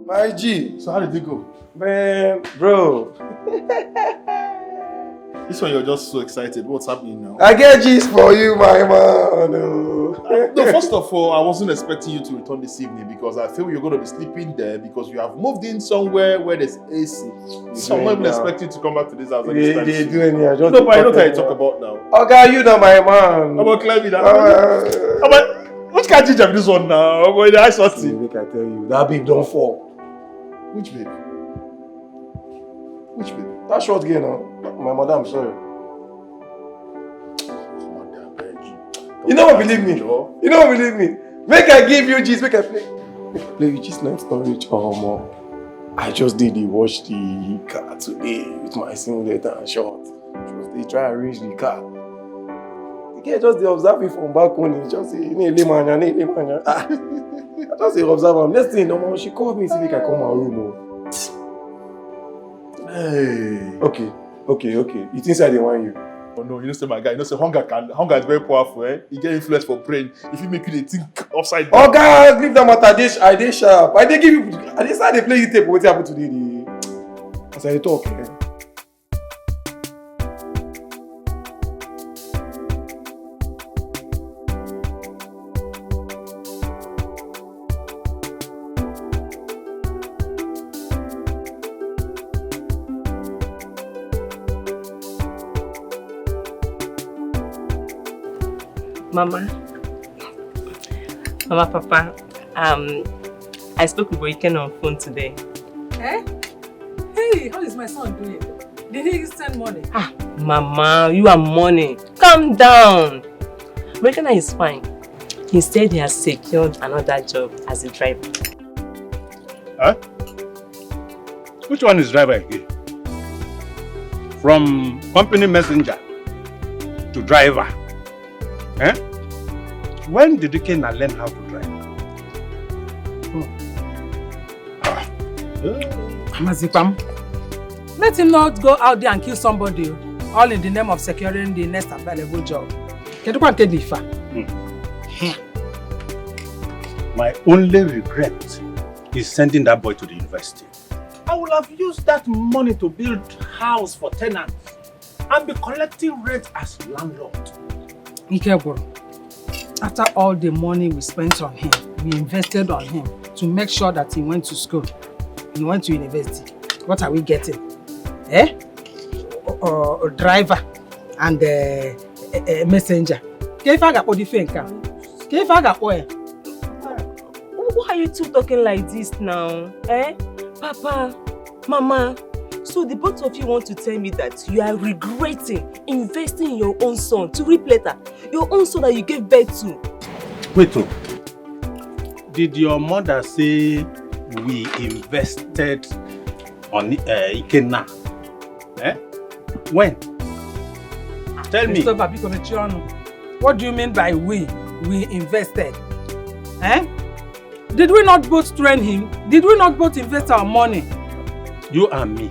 My G. So how did it go? Man, bro. This one you're just so excited. What's happening now? I get G's for you, my man. Oh. No, first of all, I wasn't expecting you to return this evening because I feel you're going to be sleeping there because you have moved in somewhere where there's AC. So I'm not even expecting you to come back to this house anytime They soon. do any. I just No, but I know what you talk about now. Okay, you know my man. How about climbing that? Which can't change this one now? How about the ice See, make I tell you, that babe don't fall. Which babe? Which babe? That short girl now. My mother, I'm sorry. You don't believe me. You don't believe me. Make I give you G's, make I play. Play with G's night storage. Oh, mom. I just did watch the car today with my singlet and short. They try to arrange the car. The girl just observe me from back home. He just say, I just say observe him. Next thing, no, she called me and said, make I come my room. Hey. Okay. It's inside the one you. Oh no, you know, say my guy, you know, say hunger is very powerful, eh? You get influence for brain. If you make you think upside down. Oh God, leave that matter. I did sharp. I did give you. I did start to play you tape. What happened today? As I talk, eh? Mama, Papa, I spoke with Boyken on phone today. Eh? Hey, how is my son doing? Did he send money? Mama, you are money. Calm down. Boyken is fine. He said he has secured another job as a driver. Huh? Which one is driver again? From company messenger to driver. Eh? When did Ikenna learn how to drive? Mazipam, let him not go out there and kill somebody, all in the name of securing the next available job. My only regret is sending that boy to the university. I would have used that money to build house for tenants and be collecting rent as landlord. Ikeboro, after all the money we spent on him, we invested on him to make sure that he went to school, he went to university. What are we getting? A driver and a messenger. Why are you two talking like this now? Eh? Papa, Mama, so the both of you want to tell me that you are regretting investing in your own son to reap later? Your own son that you gave birth to? Wait, did your mother say we invested on Ikenna? Eh? When? Tell me. What do you mean by we? We invested. Eh? Did we not both train him? Did we not both invest our money? You and me.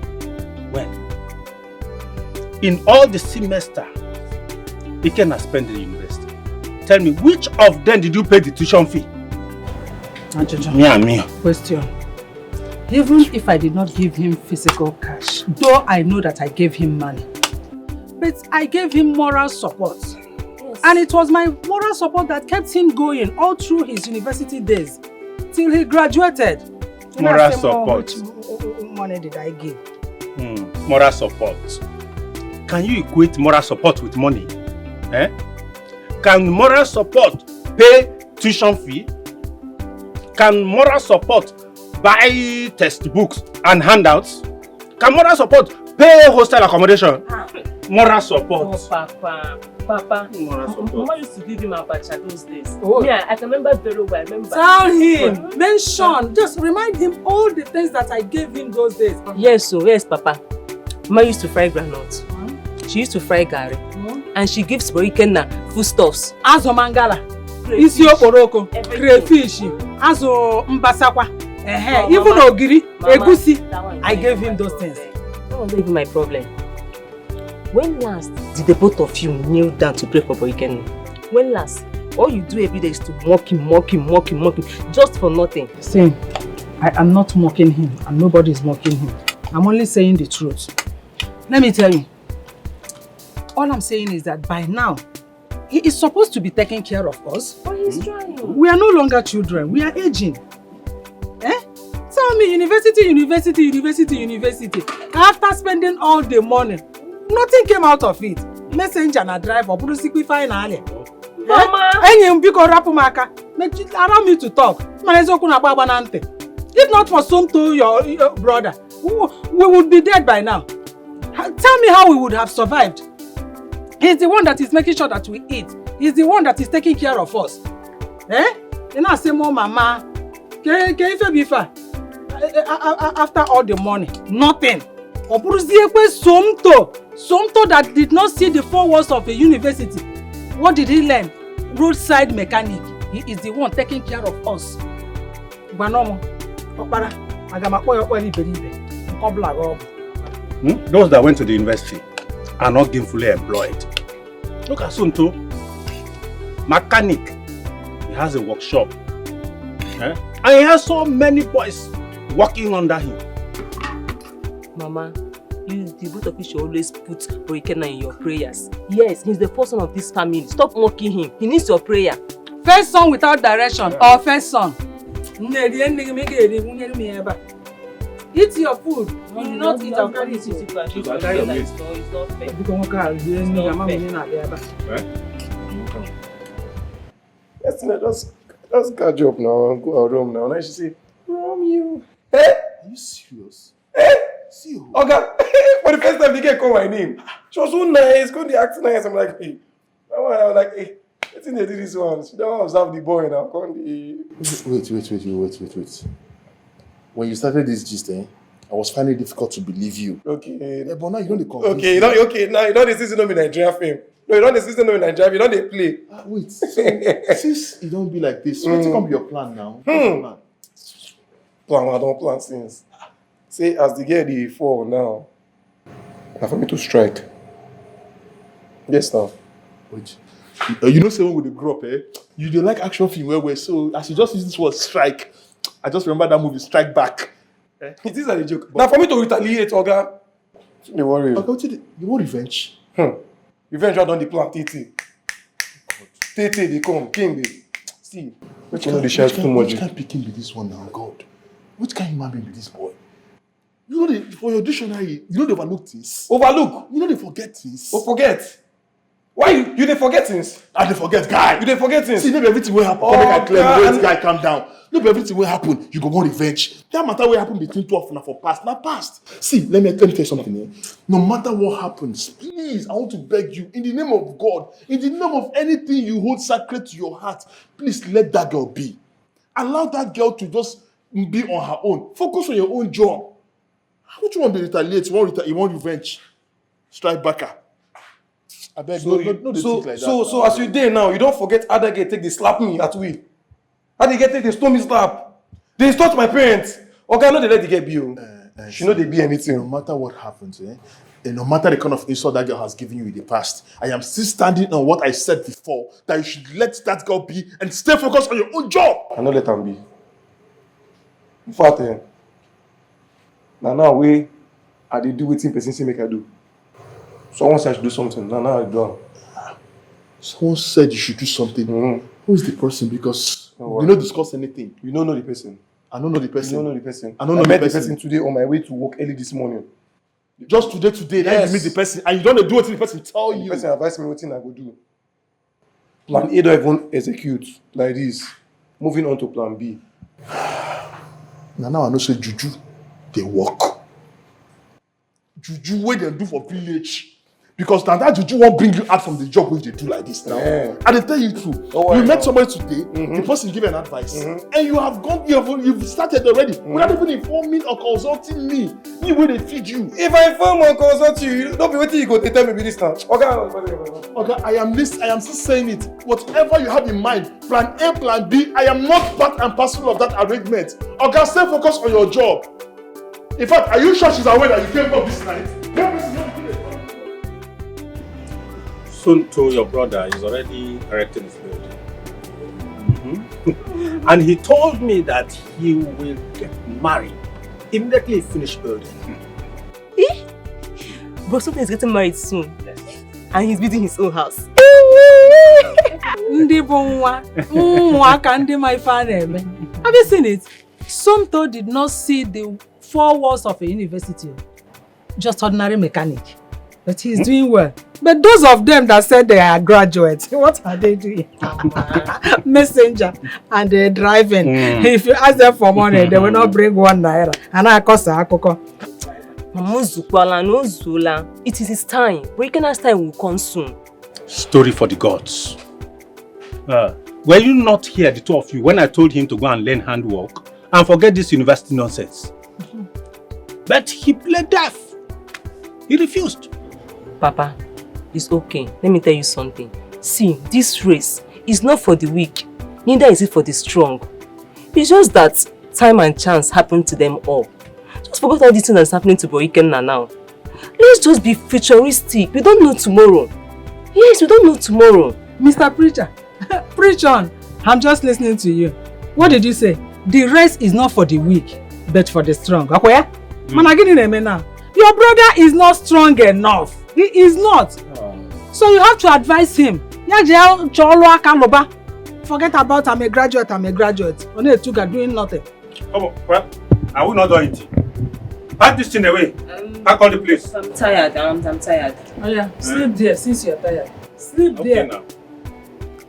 When? In all the semester Ikenna spent in the university. Tell me, which of them did you pay the tuition fee? Me and me. Question. Even if I did not give him physical cash, though I know that I gave him money, but I gave him moral support. Yes. And it was my moral support that kept him going all through his university days till he graduated. Moral support. Which money did I give? Moral support. Can you equate moral support with money? Eh? Can moral support pay tuition fee? Can moral support buy textbooks and handouts? Can moral support pay hostel accommodation? Moral support. Oh, Papa. Moral support. Mama used to give him abacha those days. Oh. Yeah, I can remember very well. Tell him, mention, just remind him all the things that I gave him those days. Yes, Papa. Mama used to fry granuts. She used to fry gari. And she gives Ikenna foodstuffs. Azo mangala, isi oporoko, crayfish, azo mbasakwa, even ogiri, egusi. I gave him those things. That wasn't even my problem. When last did the both of you kneel down to pray for Ikenna? When last? All you do every day is to mock him, just for nothing. See, I am not mocking him, and nobody is mocking him. I'm only saying the truth. Let me tell you, all I'm saying is that by now, he is supposed to be taking care of us. But he's trying. We are no longer children, we are aging. Eh? Tell me, university. After spending all the money, nothing came out of it. Messenger na drive or Bruce finally. Mama! Allow me to talk. If not for Somto, your brother, we would be dead by now. Tell me how we would have survived. He's the one that is making sure that we eat. He's the one that is taking care of us. Eh? You know, say more mama. After all the money, nothing. Somto that did not see the 4 walls of a university. What did he learn? Roadside mechanic. He is the one taking care of us. Those that went to the university are not gainfully employed. Look at Somto. Mechanic. He has a workshop. And he has so many boys working under him. Mama, you, the both of you should always put Boikena in your prayers. Yes, he's the first son of this family. Stop mocking him. He needs your prayer. First son without direction or first son? Eat your food. You will not eat and carry it. It's not fair. Yes, just catch up now and go out room now. Now she say, Romeo. Hey! Are you serious? Hey! See you. Okay. For the first time, the girl called my name. She was so nice, going to act nice. I'm like, hey. I was like, hey, I think they did this one. She don't observe the boy now. Wait. When you started this gist, I was finding it difficult to believe you. Okay. Yeah, but now you don't convince Okay, me. now you don't this is not be Nigerian film. No, you don't this is not be Nigerian. You don't they play. Wait, so since you don't be like this, what's going to be your plan now? What's your plan? Plan, I don't plan since. Say, as the girl they fall now, now for me to strike. Yes, now. Wait. You know, say when we grow up, you don't like action film where so as you just use this word strike, I just remember that movie Strike Back. It is a joke. Now for me to retaliate, Oga. Don't worry. Okay, you want revenge? Revenge I done the plan, TT. They come, king they. See, which kind of share too much. Which kind of picking be this one now, God? Which kind of human being be this boy? You know, for your dictionary, you know they overlook things. Overlook? You know they forget things. Oh, forget? Why you they forget things? I they forget, guy. You they forget things? See, maybe everything will happen. Oh, Make I clear, wait, guy, calm down. Maybe everything will happen. You go want revenge. That matter will happen between 12 and for past. Now past. See, let me tell you something. No matter what happens, please, I want to beg you, in the name of God, in the name of anything you hold sacred to your heart, please let that girl be. Allow that girl to just be on her own. Focus on your own job. How do you want to retaliate? You want revenge? Strike backer. I beg So, so as you there now, you don't forget how that girl take they slap me at will. How they get take they stone me slap. They insult my parents. Okay, no, they let the girl be. She know they be anything. No matter what happens, and no matter the kind of insult that girl has given you in the past, I am still standing on what I said before, that you should let that girl be and stay focused on your own job. I know let them be. In fact, now I did do wetin person say make I do. Someone said I should do something. Now I do. Someone said you should do something. Who is the person? Because we don't discuss anything. You don't know the person. I don't know the person. You don't know the person. I don't know met the person today on my way to work early this morning. Just today, then you meet the person and you don't do what the person tell you. The person advised me what thing I go do. Plan A don't even execute like this. Moving on to plan B. Now I know say juju, they work. Juju what they do for village. Because now that juju won't bring you out from the job when they do like this now. Yeah. And they tell you true. You met somebody today, the person give an advice, and you have gone, you've started already without even informing or consulting me. Me where they feed you. If I inform or consult you, don't be waiting you go to tell me this time. Okay, I am still saying it. Whatever you have in mind, plan A, plan B, I am not part and parcel of that arrangement. Okay, stay focused on your job. In fact, are you sure she's aware that you came up this night? Soon to your brother is already erecting his building. And he told me that he will get married immediately he finished building. Eh? Bro, something is getting married soon. Yes. And he's building his own house. Have you seen it? Somto did not see the 4 walls of a university. Just ordinary mechanic. But he's doing well. But those of them that said they are graduates, what are they doing? Messenger. And they're driving. If you ask them for money, they will not bring 1 naira. And I cost a coco. It is his time. Breaking time will come soon. Story for the gods. Were you not here, the 2 of you, when I told him to go and learn handwork and forget this university nonsense? But he played deaf. He refused. Papa, it's okay. Let me tell you something. See, this race is not for the weak. Neither is it for the strong. It's just that time and chance happen to them all. Just forget all these things that's happening to Boikenna now. Let's just be futuristic. We don't know tomorrow. Yes, we don't know tomorrow. Mr. Preacher, preach on. I'm just listening to you. What did you say? The race is not for the weak, but for the strong. Okay? Your brother is not strong enough. He is not. So you have to advise him. Forget about I'm a graduate. Only two are doing nothing. Oh, well, I will not do anything. Pack this thing away. Pack all the place. I'm tired. I'm tired. Oh yeah, sleep there since you're tired. Sleep there. Now.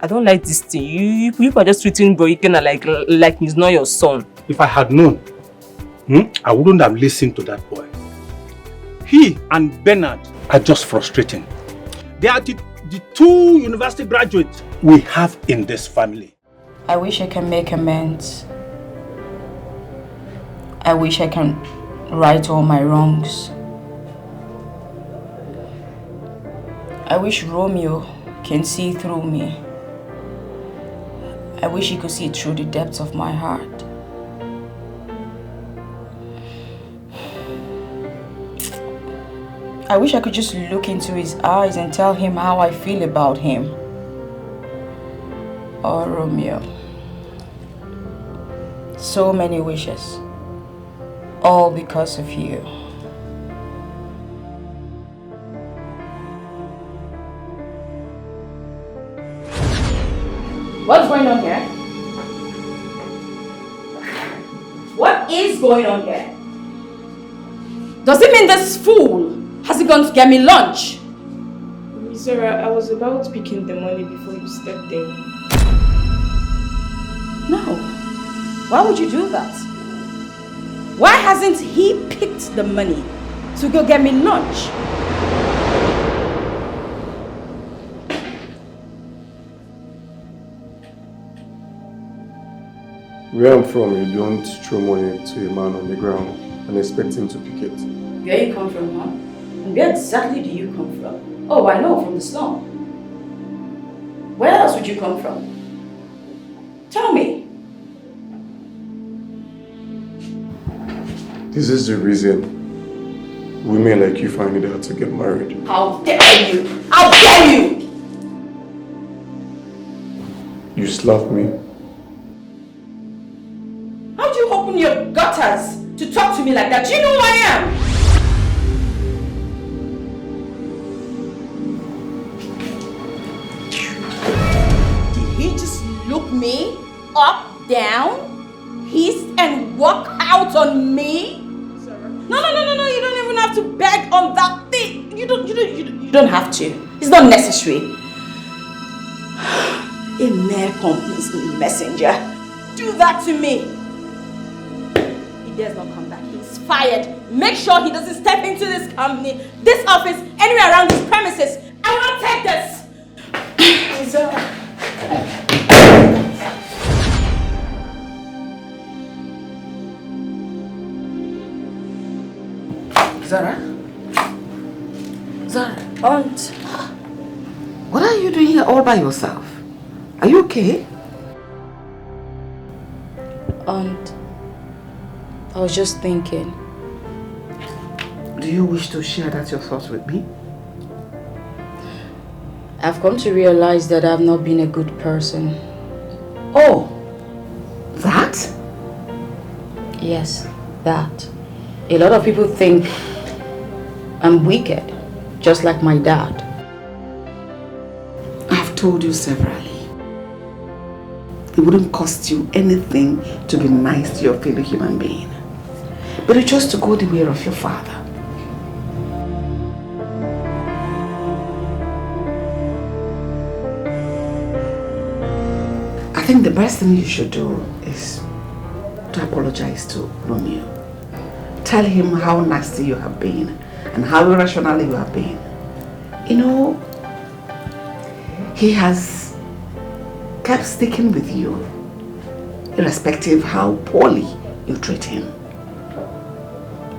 I don't like this thing. You are just treating Boikenna like he's not your son. If I had known, I wouldn't have listened to that boy. He and Bernard are just frustrating. They are the 2 university graduates we have in this family. I wish I can make amends. I wish I can right all my wrongs. I wish Romeo can see through me. I wish he could see through the depths of my heart. I wish I could just look into his eyes and tell him how I feel about him. Oh, Romeo. So many wishes. All because of you. What's going on here? What is going on here? Does it mean this fool has he gone to get me lunch? Zara, I was about picking the money before you stepped in. No. Why would you do that? Why hasn't he picked the money to go get me lunch? Where I'm from, you don't throw money to a man on the ground and expect him to pick it. Where you come from, huh? And where exactly do you come from? Oh, I know, from the slum. Where else would you come from? Tell me. This is the reason women like you find it hard to get married. How dare you! How dare you! You slapped me. How'd you open your gutters to talk to me like that? Do you know who I am? Did he just look me up, down, hiss and walk out on me? No, you don't even have to beg on that thing. You don't have to. It's not necessary. A mere company's messenger. Do that to me. He dares not come back. He's fired. Make sure he doesn't step into this company, this office, anywhere around this premises. I will not take this. Zara? Aunt. What are you doing here all by yourself? Are you okay? Aunt, I was just thinking. Do you wish to share that your thoughts with me? I've come to realize that I've not been a good person. Oh, Yes, that. A lot of people think I'm wicked, just like my dad. I've told you severally. It wouldn't cost you anything to be nice to your fellow human being. But you chose to go the way of your father. I think the best thing you should do is to apologize to Romeo. Tell him how nasty you have been and how irrational you have been. You know, he has kept sticking with you, irrespective how poorly you treat him.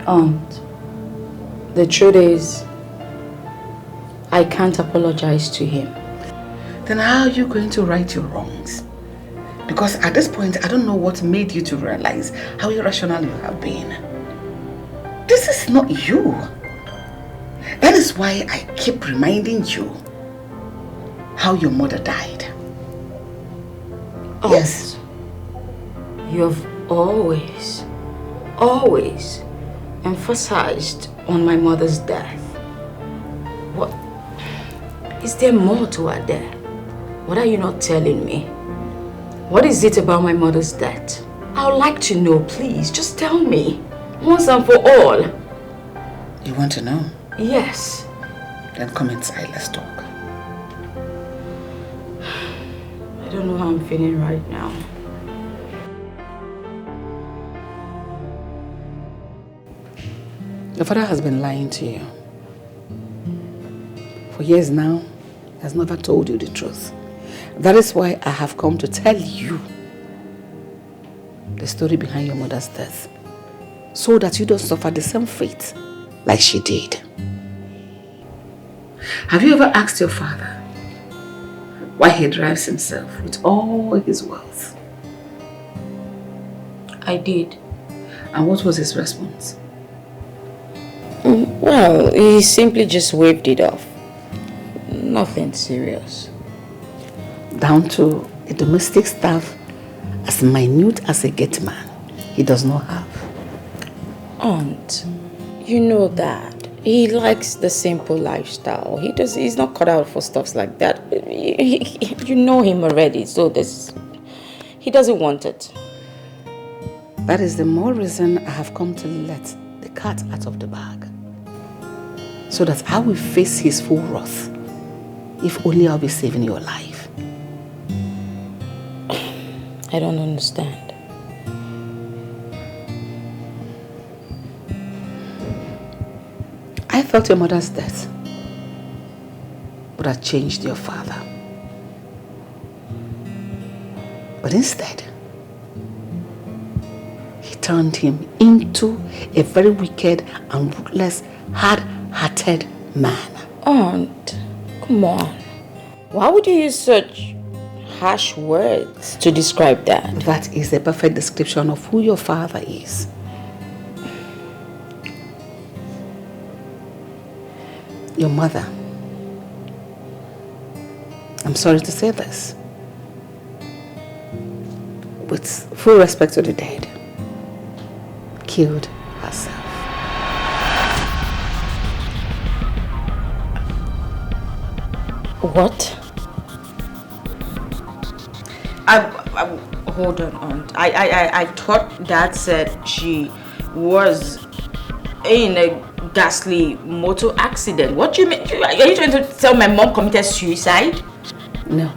Aunt, the truth is, I can't apologize to him. Then how are you going to right your wrongs? Because at this point, I don't know what made you to realize how irrational you have been. This is not you. That is why I keep reminding you how your mother died. Aunt, yes. You have always emphasized on my mother's death. What? Is there more to her death? What are you not telling me? What is it about my mother's death? I would like to know, please. Just tell me. Once and for all. You want to know? Yes. Then come inside, let's talk. I don't know how I'm feeling right now. Your father has been lying to you. For years now, he has never told you the truth. That is why I have come to tell you the story behind your mother's death, so that you don't suffer the same fate like she did. Have you ever asked your father why he drives himself with all his wealth? I did. And what was his response? Well, he simply just waved it off. Nothing serious. Down to a domestic staff as minute as a gate man he does not have. Aunt, you know that. He likes the simple lifestyle. He's not cut out for stuff like that. You know him already, so he doesn't want it. That is the more reason I have come to let the cat out of the bag. So that I will face his full wrath, if only I'll be saving your life. I don't understand. I felt your mother's death would have changed your father. But instead, he turned him into a very wicked and ruthless, hard-hearted man. Aunt, come on. Why would you use such harsh words to describe that? That is a perfect description of who your father is. Your mother, I'm sorry to say this, with full respect to the dead, killed herself. What? Hold on, Aunt. I thought Dad said she was in a ghastly motor accident. What do you mean? Are you trying to tell my mom committed suicide? No.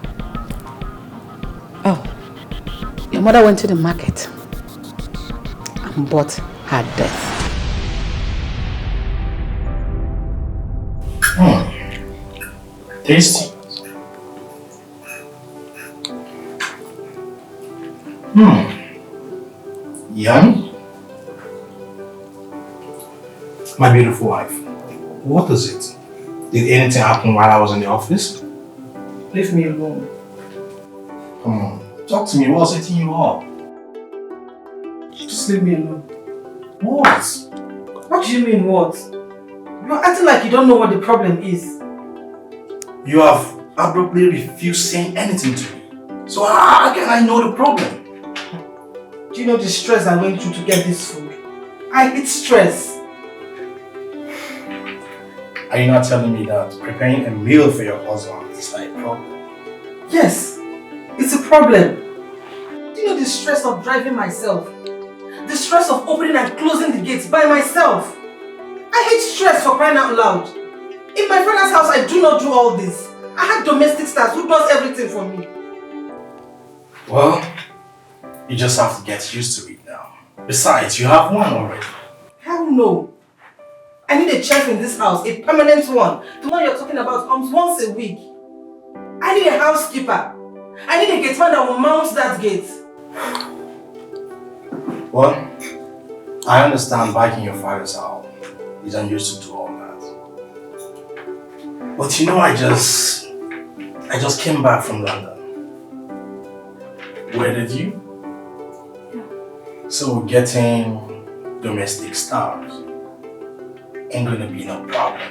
Oh. Your mother went to the market and bought her death. Tasty. Yum. My beautiful wife, what is it? Did anything happen while I was in the office? Leave me alone. Come on, talk to me. What's eating you up? Just leave me alone. What? What do you mean what? You're acting like you don't know what the problem is. You have abruptly refused saying anything to me. So how can I know the problem? Do you know the stress I went through to get this food? I hate stress. Are you not telling me that preparing a meal for your husband is like a problem? Yes, it's a problem. Do you know the stress of driving myself? The stress of opening and closing the gates by myself? I hate stress, for crying out loud. In my father's house, I do not do all this. I have domestic staff who does everything for me. Well, you just have to get used to it now. Besides, you have one already. Hell no. I need a chef in this house, a permanent one. The one you're talking about comes once a week. I need a housekeeper. I need a gateman that will mount that gate. Well, I understand back in your father's house, you don't used to do all that. But you know, I just came back from London. Where did you? So getting domestic staff ain't gonna be no problem.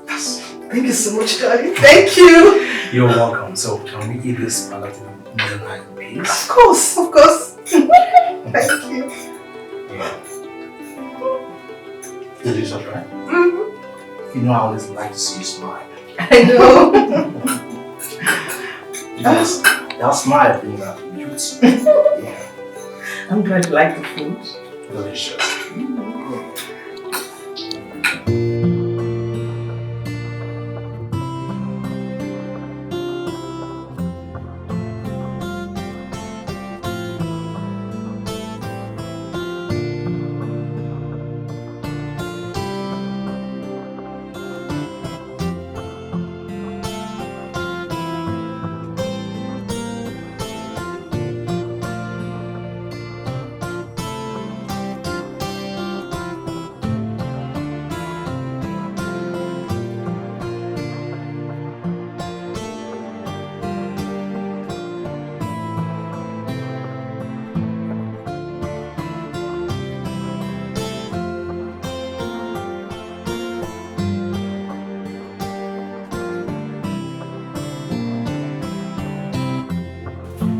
Yes. Thank you so much, darling. Thank you. You're welcome. So can we eat this palatable meal in peace? Of course, of course. Thank you. Yeah. Delicious, right? Mm-hmm. You know I always like to see you smile. I know. Yes, that smile brings out beauty. Yeah. I'm glad you like the food. Delicious.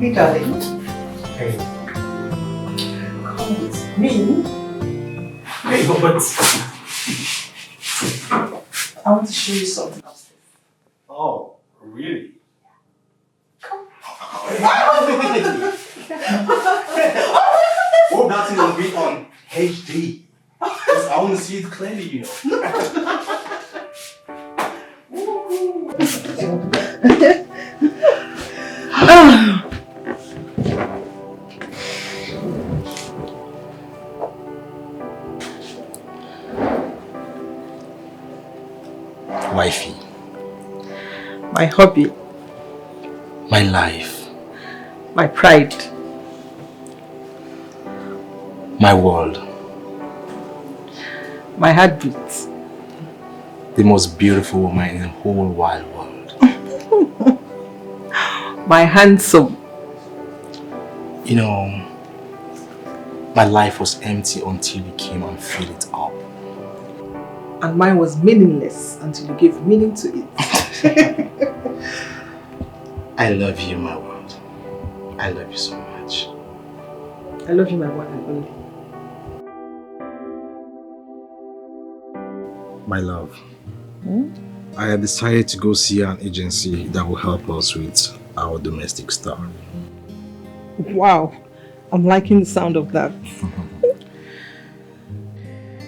Hey, darling. Hey. Come with me. Hey, but I want to show you something upstairs. oh, really? Come. Hope that thing will be on HD. Because I want to see it clearly, you know. Wifey. My hobby. My life. My pride. My world. My heartbeat. The most beautiful woman in the whole wide world. My handsome. You know, my life was empty until you came and filled it up. And mine was meaningless until you gave meaning to it. I love you, my world. I love you so much. I love you, my one and only. My love, I have decided to go see an agency that will help us with our domestic staff. Wow, I'm liking the sound of that.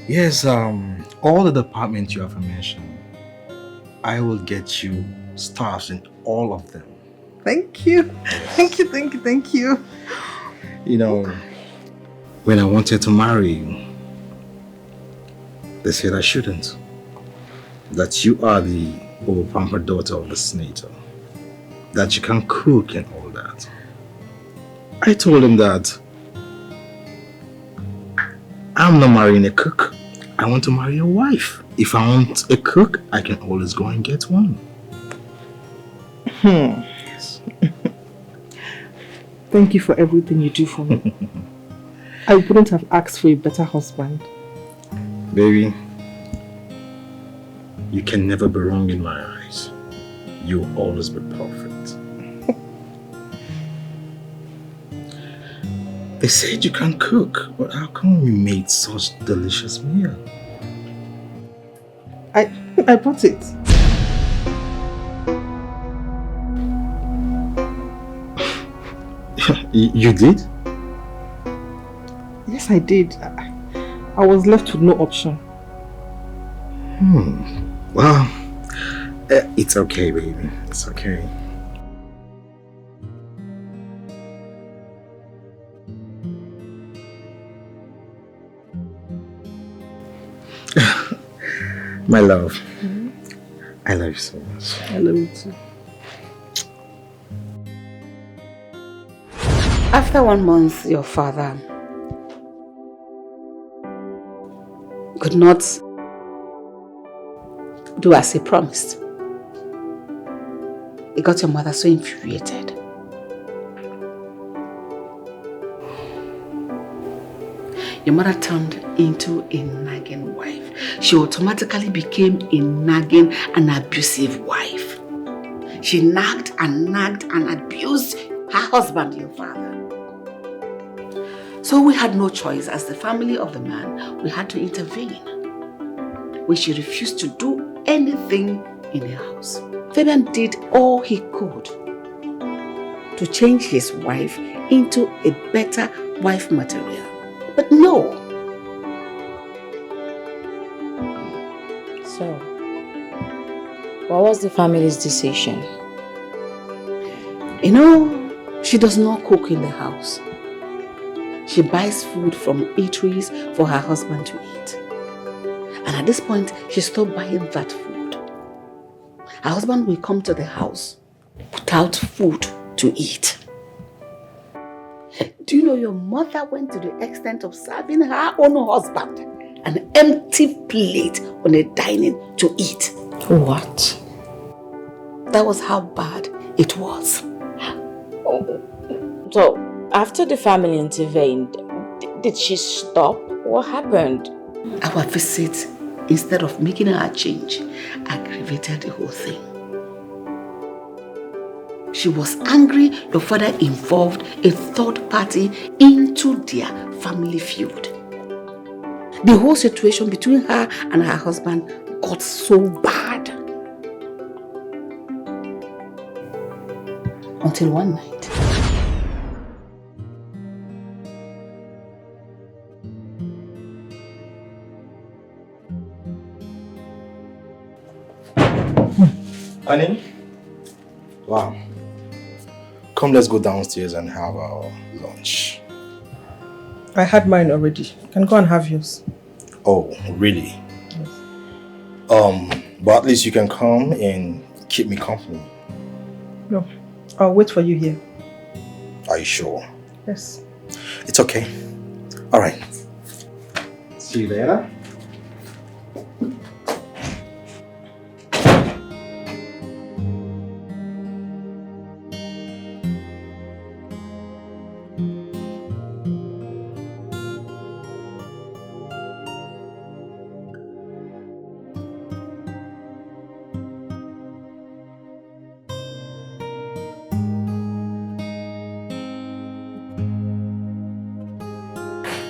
Yes, all the departments you have mentioned, I will get you staffs in all of them. Thank you. Thank you, thank you, thank you. You know, when I wanted to marry you, they said I shouldn't. That you are the over-pampered daughter of the senator. That you can cook and all that. I told him that I'm not marrying a cook. I want to marry a wife. If I want a cook, I can always go and get one. Yes. Thank you for everything you do for me. I wouldn't have asked for a better husband. Baby, you can never be wrong in my eyes. You'll always be perfect. They said you can cook, but how come you made such delicious meal? I bought it. You did? Yes, I did. I was left with no option. Well, it's okay, baby. It's okay. My love, I love you so much. I love you too. After 1 month, your father could not do as he promised. He got your mother so infuriated. Your mother turned into a nagging wife. She automatically became a nagging and abusive wife. She nagged and abused her husband, your father. So we had no choice. As the family of the man, we had to intervene. When she refused to do anything in the house, Fabian did all he could to change his wife into a better wife material. But no. So, what was the family's decision? You know, she does not cook in the house. She buys food from eateries for her husband to eat. And at this point, she stopped buying that food. Her husband will come to the house without food to eat. Do you know your mother went to the extent of serving her own husband an empty plate on a dining to eat? What? That was how bad it was. So, after the family intervened, did she stop? What happened? Our visit, instead of making her change, aggravated the whole thing. She was angry your father involved a third party into their family feud. The whole situation between her and her husband got so bad. Until one night. Honey? Wow. Come, let's go downstairs and have our lunch. I had mine already. You can go and have yours. Oh, really? Yes. But at least you can come and keep me company. No, I'll wait for you here. Are you sure? Yes. It's okay. All right. See you later.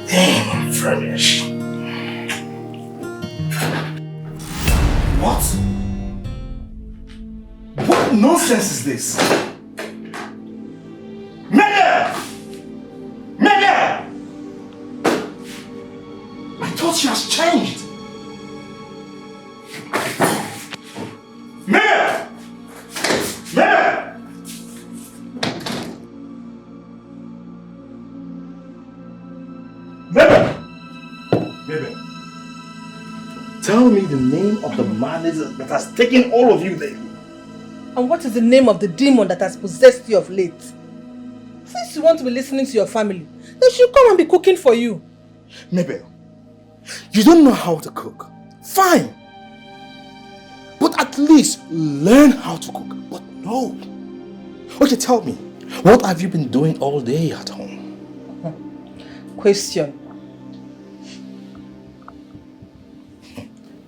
Damn, I'm famished. What? What nonsense is this? Mega! Mega! I thought she has changed. Mega! Mega! Baby, tell me the name of the man that has taken all of you lately. And what is the name of the demon that has possessed you of late? Since you want to be listening to your family, they should come and be cooking for you. Mabel, you don't know how to cook. Fine. But at least learn how to cook. But no. Okay, tell me, what have you been doing all day at home? Question.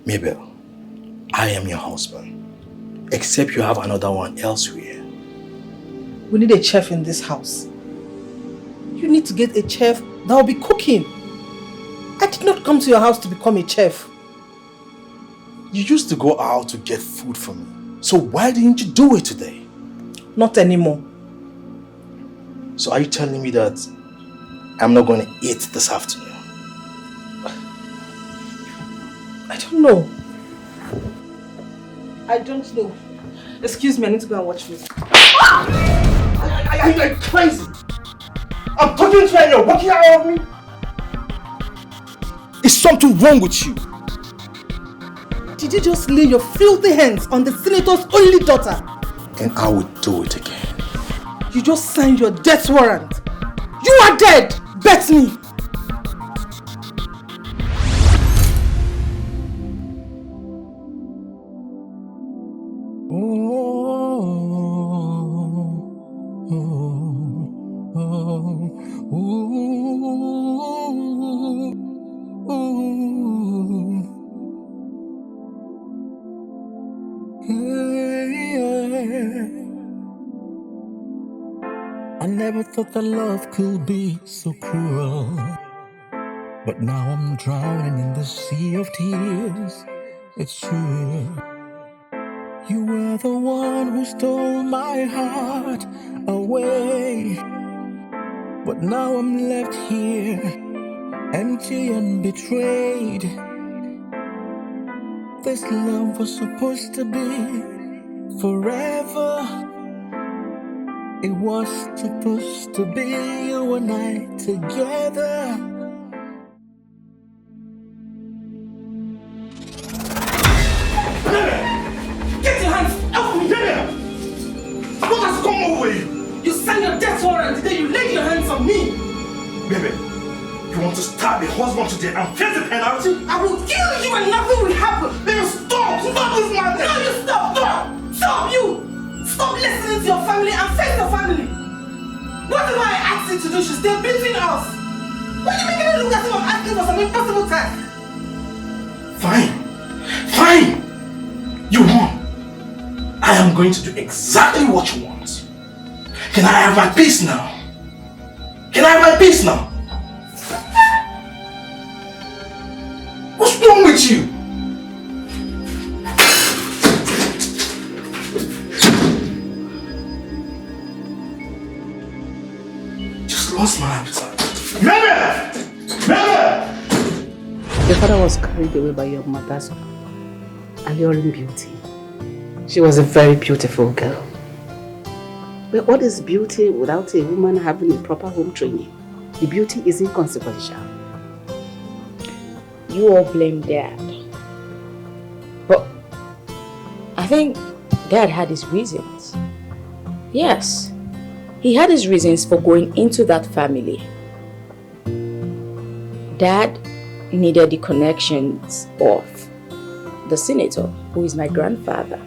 Mabel, I am your husband. Except you have another one elsewhere. We need a chef in this house. You need to get a chef that will be cooking. I did not come to your house to become a chef. You used to go out to get food for me. So why didn't you do it today? Not anymore. So are you telling me that I'm not going to eat this afternoon? I don't know. I don't know. Excuse me, I need to go and watch this. Are you crazy? I'm talking to you and you're walking out of me? Is something wrong with you? Did you just lay your filthy hands on the senator's only daughter? And I will do it again. You just signed your death warrant. You are dead! Bet me! I never thought that love could be so cruel, but now I'm drowning in the sea of tears. It's true. You were the one who stole my heart away, but now I'm left here, empty and betrayed. This love was supposed to be forever. It was supposed to be you and I together. Get your hands off me! What has come over you? You signed your death warrant today, you laid your hands on me! Baby, you want to stab a husband today and face the penalty? I will kill you and nothing will happen! Then stop! Stop this madness! No, you stop! Stop! Stop you! Stop listening to your family and face your family! Whatever I asked you to do should stay between us! Why are you making me look as if I'm asking for some impossible task? Fine. Fine! You won. I am going to do exactly what you want. Can I have my peace now? Can I have my peace now? What's wrong with you? Lost my appetite. Mary! Your father was carried away by your mother's alluring beauty. She was a very beautiful girl. But what is beauty without a woman having a proper home training? The beauty is inconsequential. You all blame Dad. But I think Dad had his reasons. Yes. He had his reasons for going into that family. Dad needed the connections of the senator, who is my grandfather.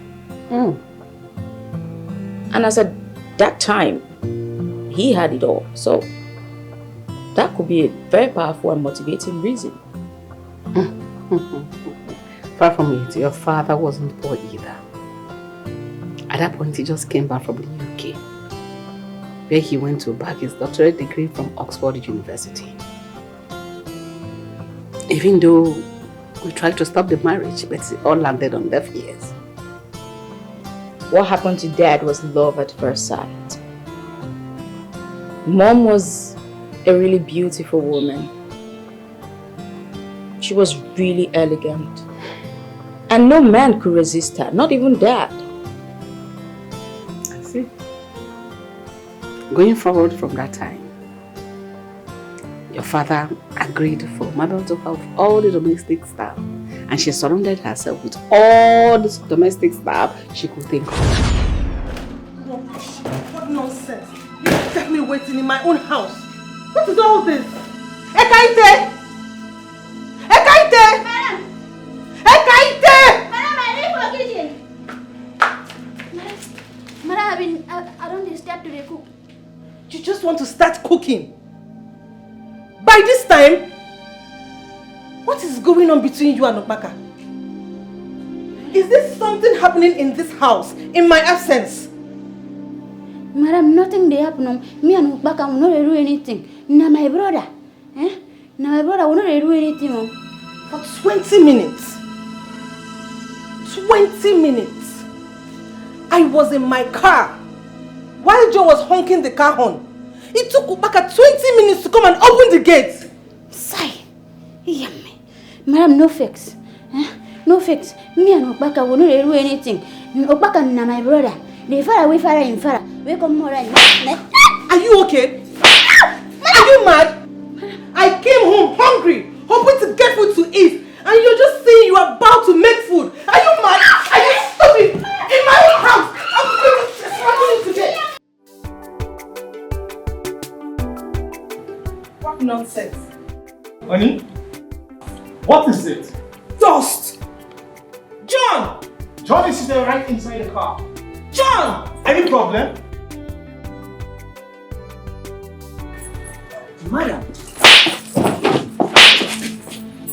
And as at that time, he had it all. So that could be a very powerful and motivating reason. Far from it, your father wasn't poor either. At that point, he just came back from the UK, where he went to bag his doctorate degree from Oxford University. Even though we tried to stop the marriage, but it all landed on deaf ears. What happened to Dad was love at first sight. Mom was a really beautiful woman. She was really elegant. And no man could resist her, not even Dad. I see. Going forward from that time, your father agreed for Mabel to have all the domestic staff, and she surrounded herself with all the domestic staff she could think of. What nonsense! You kept me waiting in my own house. What is all this? Ekaite! Ekaite! Madam! Ekaite! Madam, I need for kitchen. Madam, I don't disturb to the cook. You just want to start cooking. By this time, what is going on between you and Okpaka? Is there something happening in this house in my absence? Madam, nothing they happen. Me and Baka will not do anything. Now my brother. Now my brother will not do anything. For 20 minutes. 20 minutes. I was in my car. While Joe was honking the car horn. It took Baka 20 minutes to come and open the gate. Sigh. Yummy. Madam, no fix. No fix. Me and Baka will not do anything. Baka and my brother. They far away, far in far. We come more right now. Are you okay? Are you mad? I came home hungry, hoping to get food to eat, and you're just saying you are about to make food. Are you mad? Are you stupid? In my own house, I'm going to struggle you today. What nonsense? Honey, what is it? Dust! John! John is sitting right inside the car. John! Any problem? Madam,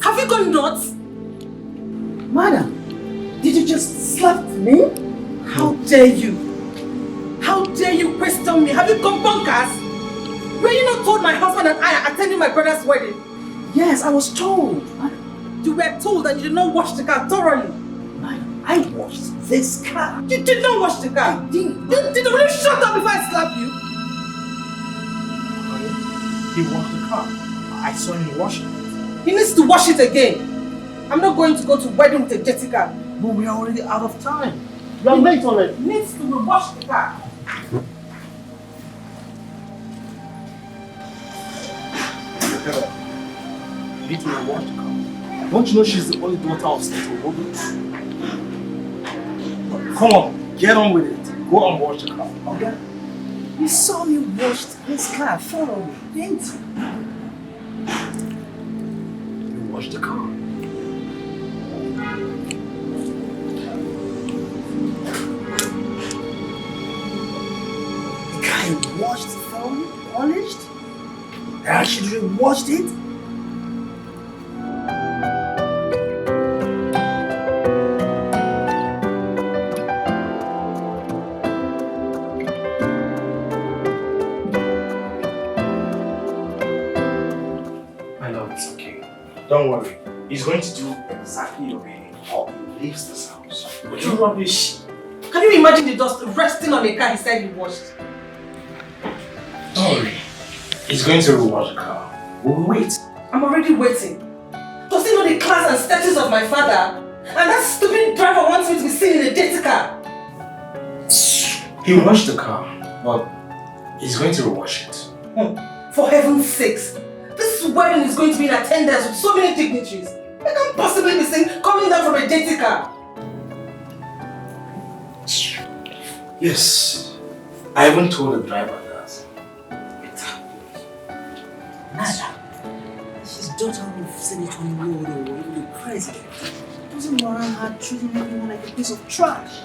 have you gone nuts? Madam, did you just slap me? How dare you? How dare you question me? Have you gone bonkers? Were you not told my husband and I are attending my brother's wedding? Yes, I was told. You were told and you did not wash the car thoroughly. Madam, I washed this car. You did not wash the car. Will you shut up before I slap you? He washed the car. I saw him washing it. He needs to wash it again. I'm not going to go to wedding with a jetty car. But we are already out of time. We are late already. He needs to wash the car. You need to wash the car. Don't you know she's the only daughter of Senator Robert? Come on, get on with it. Go and wash the car. Okay? You saw me wash this car thoroughly, didn't you? You washed the car. The car you washed thoroughly, polished? I actually washed it? Don't worry. He's going to do exactly your bidding or he leaves this house. What rubbish. Can you imagine the dust resting on a car he said he washed? Don't worry. He's going to rewash the car. We'll wait. I'm already waiting. Does he know the class and status of my father? And that stupid driver wants me to be seen in a dirty car. He washed the car, but he's going to rewash it. For heaven's sakes. This wedding is going to be in attendance with so many dignitaries. I can't possibly be seen coming down from a dirty car. Yes. I even told the driver that. Nada. She's daughter of Senator Nollywood, the president. Doesn't warrant her treating everyone like a piece of trash.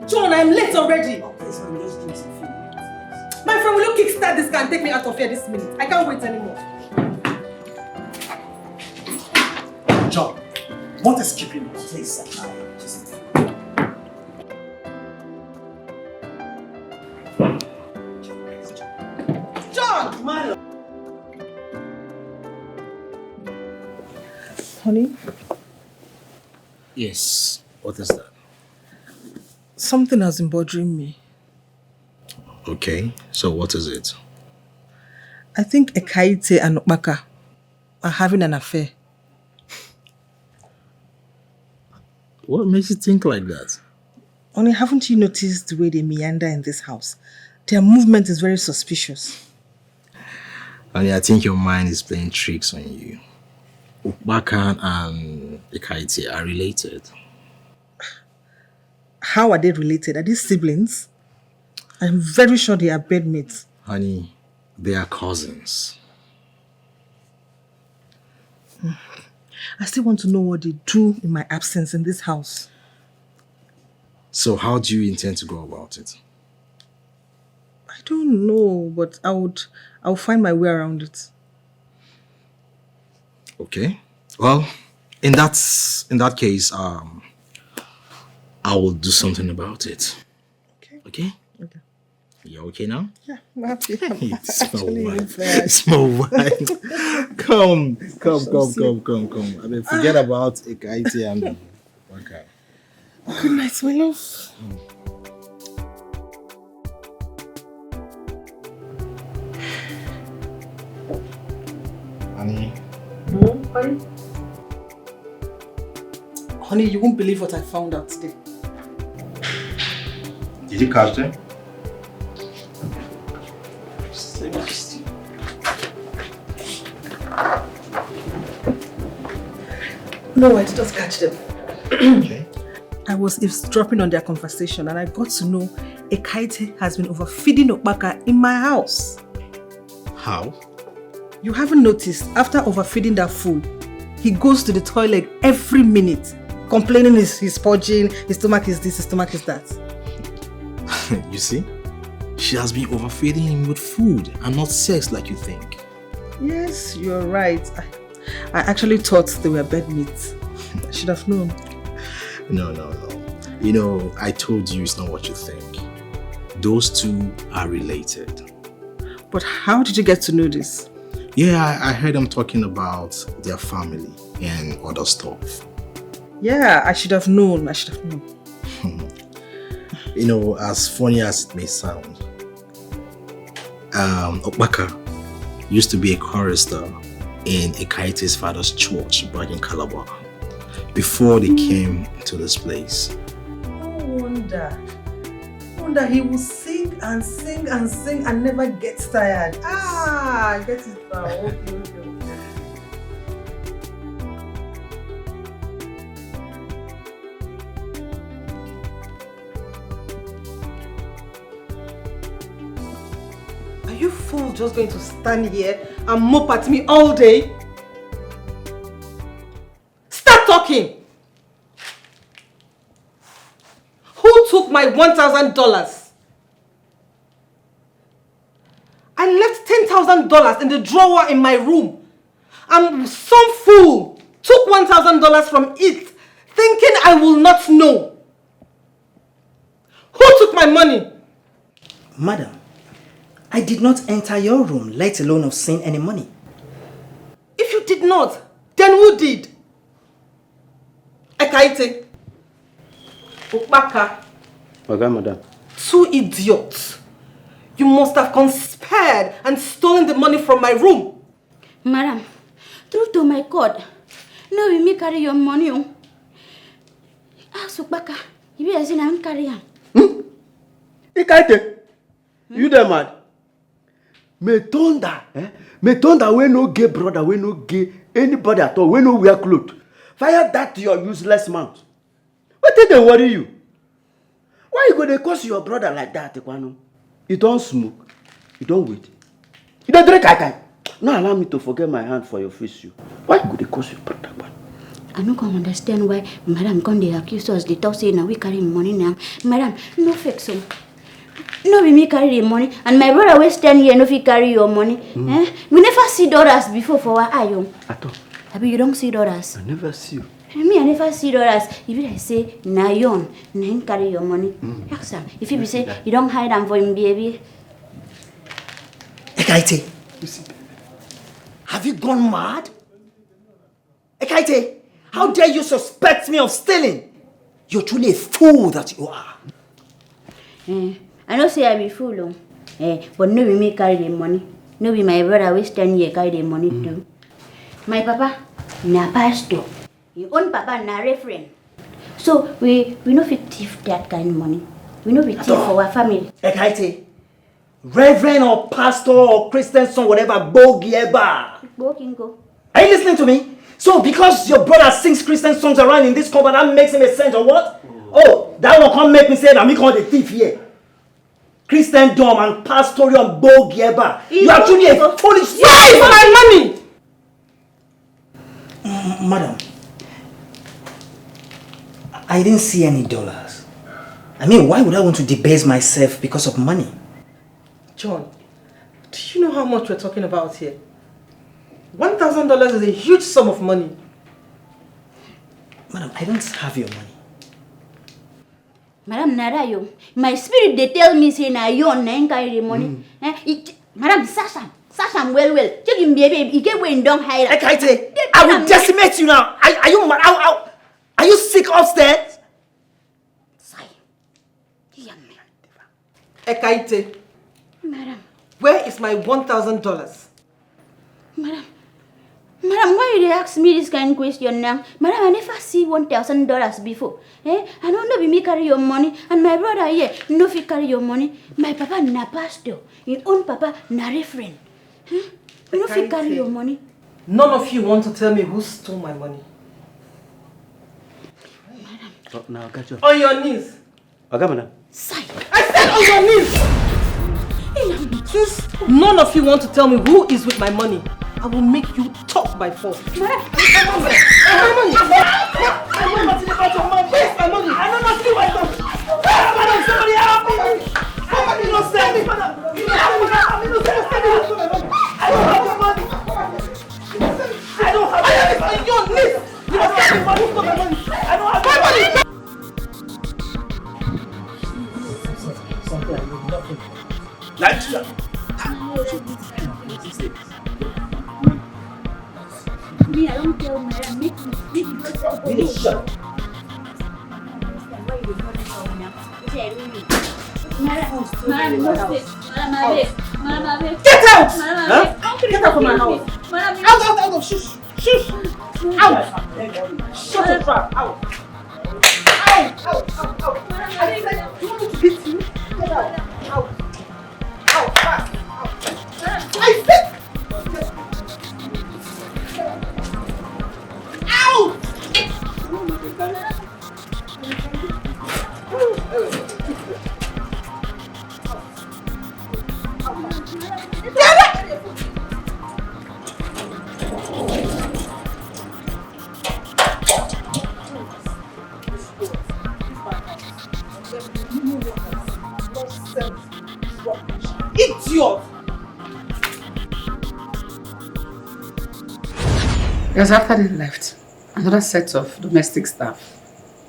John, I'm late already. Okay, so I'm just doing some few minutes. My friend, will you kickstart this car and take me out of here this minute? I can't wait anymore. John, what is keeping us? Please, sir, just... John! Milo! Honey? Yes. What is that? Something has been bothering me. Okay, so what is it? I think Ekaite and Okbaka are having an affair. What makes you think like that? Only haven't you noticed the way they meander in this house? Their movement is very suspicious. I think your mind is playing tricks on you. Okbaka and Ekaite are related. How are they related? Are they siblings? I'm very sure they are bedmates. Honey, they are cousins. I still want to know what they do in my absence in this house. So how do you intend to go about it? I don't know, but I'll find my way around it. Okay. Well, In that case, I will do something about it. Okay? Okay. You okay now? Yeah, I'm happy. Small wine. Come. I mean, forget about Ekaiti and okay. Good night, my love. Honey. Honey? Honey, you won't believe what I found out today. Did you catch them? No, I did not catch them. Okay. I was eavesdropping on their conversation and I got to know Ekaite has been overfeeding Okpaka in my house. How? You haven't noticed, after overfeeding that fool, he goes to the toilet every minute, complaining he's purging, his stomach is this, his stomach is that. You see? She has been overfeeding him with food and not sex like you think. Yes, you're right. I actually thought they were bed meats. I should have known. No. You know, I told you it's not what you think. Those two are related. But how did you get to know this? Yeah, I heard them talking about their family and other stuff. Yeah, I should have known. You know, as funny as it may sound, Okpaka used to be a chorister in Ekaite's father's church back in Calabar before they came to this place. No wonder he will sing and never gets tired. I get it now. Okay. Are you fool just going to stand here and mope at me all day? Start talking! Who took my $1,000? I left $10,000 in the drawer in my room. And some fool took $1,000 from it, thinking I will not know. Who took my money? Madam, I did not enter your room, let alone have seen any money. If you did not, then who did? Ekaite. Okpaka. Okay, madam. Two idiots. You must have conspired and stolen the money from my room. Madam, true to my God, no, we may carry your money. Ask Okpaka, you be as in I'm carrying. Ekaite, you there mad? Me thunder, Me thunder we no gay brother, we no gay anybody at all, we no wear clothes. Fire that to your useless mouth. What did they worry you? Why you go to curse your brother like that, Ekwano? You don't smoke, you don't wait. You don't drink kai. No allow me to forget my hand for your face, you. Why you go to curse your brother? I don't understand why Madam Conde accused us. They talk saying now we carry money now. Madam, no fake so. No, we may carry the money, and my brother will stand here and if he carry your money. We never see dollars before for our eye. At all. Abi, you don't see dollars. I never see you. Me, I never see dollars. If I say, na yon, na him carry your money. Ask him. If you say, you don't hide them for him, baby. Ekaite, have you gone mad? Ekaite, how dare you suspect me of stealing? You're truly a fool that you are. I don't say I be fool, but no, we may carry the money. No, be my brother will stand here carry the money too. My papa, na pastor. Your own papa na referent. So we no fit thief that kind of money. We no be thief for our family. Ekaite, reverend or pastor or Christian son, whatever, bogieba. Bogingo. Are you listening to me? So because your brother sings Christian songs around in this compound, that makes him a saint or what? Oh, that one can't make me say that me call the thief here. Christendom and pastoral bogieba. You are truly a foolish. Why for my money? Madam, I didn't see any dollars. I mean, why would I want to debase myself because of money? John, do you know how much we're talking about here? $1,000 is a huge sum of money. Madam, I don't have your money. Madam, Narayo, my spirit they tell me say na you on nine carry the money. Madam, Sasha well. Check him baby, he get when don't hide. I will decimate you now. Are you mad? Are you sick upstairs? Ekaite. Madam. Where is my $1,000? Madam, why you ask me this kind of question now? Madam, I never see $1,000 before. I don't know if me carry your money, and my brother here no fit carry your money. My papa na pastor, your own papa na referend. No fit carry your money. None of you want to tell me who stole my money. Oh, now, got you. On your knees. Okay, madam. I said on your knees. Since none of you want to tell me who is with my money, I will make you talk by force. My money. Where's my money? I don't know if you want to. Madam, somebody help me. Somebody not send me. I don't have the money. I don't have it. On your knees. You don't send me money for my money. I don't have my money. Something I need nothing. Me, I don't tell Madam. Make me shut. Get out! Get out of my house! Out! Shush! Out! Shut up! Out! I said, you want me to beat you? Get out! Fast! I said! Out! Idiot! Because after they left, another set of domestic staff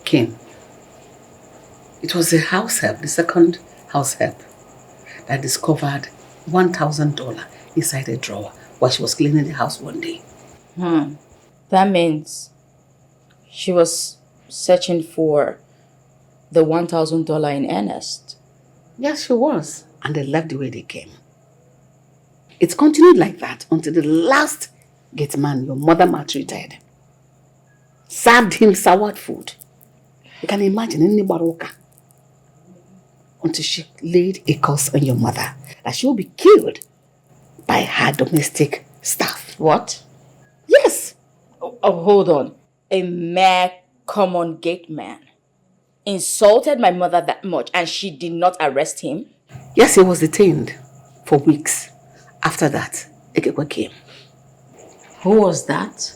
came. It was the house help, the second house help, that discovered $1,000 inside a drawer while she was cleaning the house one day. That means she was searching for the $1,000 in earnest. Yes, she was. And they left the way they came. It continued like that until the last gate man your mother maltreated served him soured food. You can imagine in the baroka. Until she laid a curse on your mother that she will be killed by her domestic staff. What? Yes. Oh, hold on. A mere common gate man insulted my mother that much and she did not arrest him? Yes, he was detained for weeks. After that, Ekekwe came. Who was that?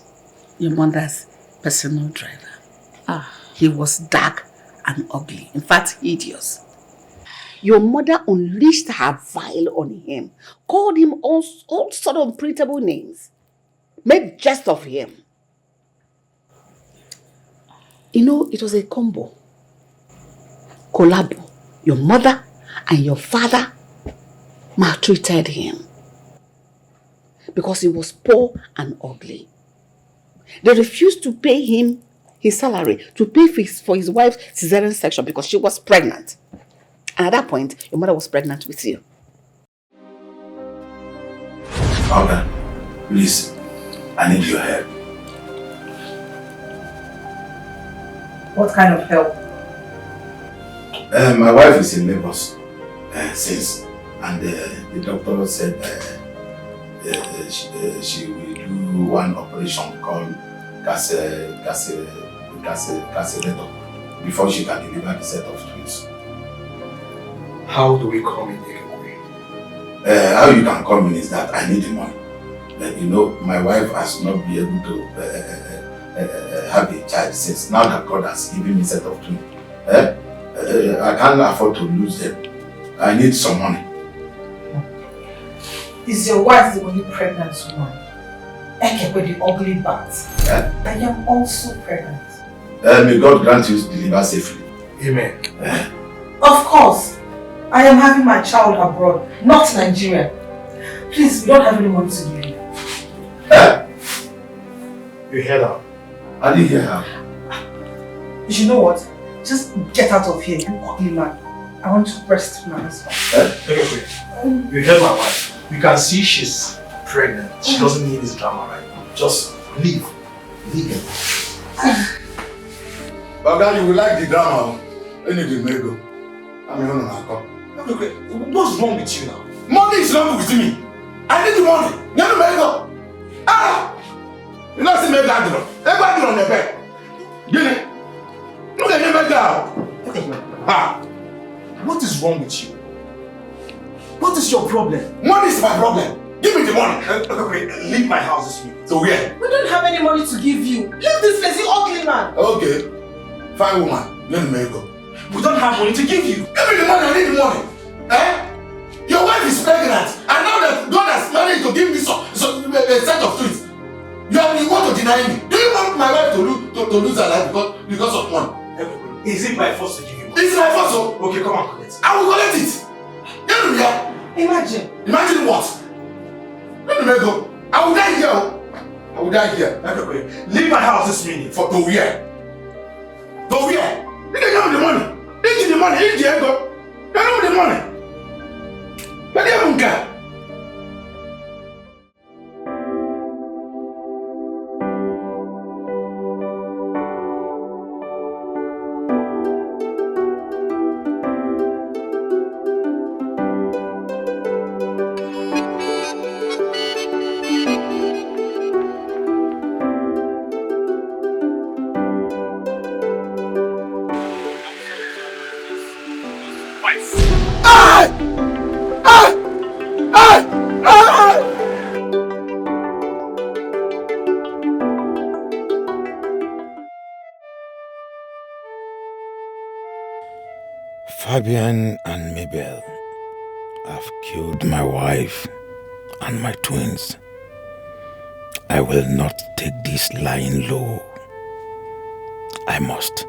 Your mother's personal driver. He was dark and ugly. In fact, hideous. Your mother unleashed her vile on him, called him all sort of printable names, made jest of him. You know, it was a combo. Collabo. Your mother and your father maltreated him because he was poor and ugly. They refused to pay him his salary, to pay for his wife's cesarean section because she was pregnant. And at that point, your mother was pregnant with you. Okay, please, I need your help. What kind of help? My wife is in labor since, and the doctor said she will do one operation called Celebratory before she can deliver the set of twins. How do we come in Ekekwe? How you can come in is that I need the money. You know, my wife has not been able to have a child since now that God has given me a set of twins. I can't afford to lose them. I need some money. Is your wife the only pregnant woman? Ekekwe, the ugly bat. Yeah? I am also pregnant. May God grant you to deliver safely. Amen. Of course. I am having my child abroad, not Nigeria. Please, we don't have any money to give you. You heard her. I didn't hear her. You know what? Just get out of here, you ugly man. I want to breast my husband. Wait. You heard my wife. You can see she's pregnant. She doesn't need this drama right now. Just leave. Leave. But you will like the drama. Anything may go. I'm here on What's wrong with you now? Money is wrong with me. I need the money. Let me go. You know, see me that girl. Everybody on the bed. Get it? Look at me back. What is wrong with you? What is your problem? Money is my problem. Give me the money. Okay, leave my house this week. So where? We don't have any money to give you. Leave this place, you ugly man. Okay. Fine woman. Let me go. We don't have money to give you. Give me the money. I need the money. Your wife is pregnant. And now that God has managed to give me a set of twins, you want to deny me. Do you want my wife to lose her life because of money? Is it my fault to give you money? It's my fault, so. Okay, come on, collect it. I will collect it. Imagine. Imagine what? Let me go. I will die here. I will die here. Okay. Leave my house this minute. To where? To where? You don't have the money. Eat the money. Eat the ego. You don't have the money. But you haven't got. Fabian and Mabel have killed my wife and my twins. I will not take this lying low. I must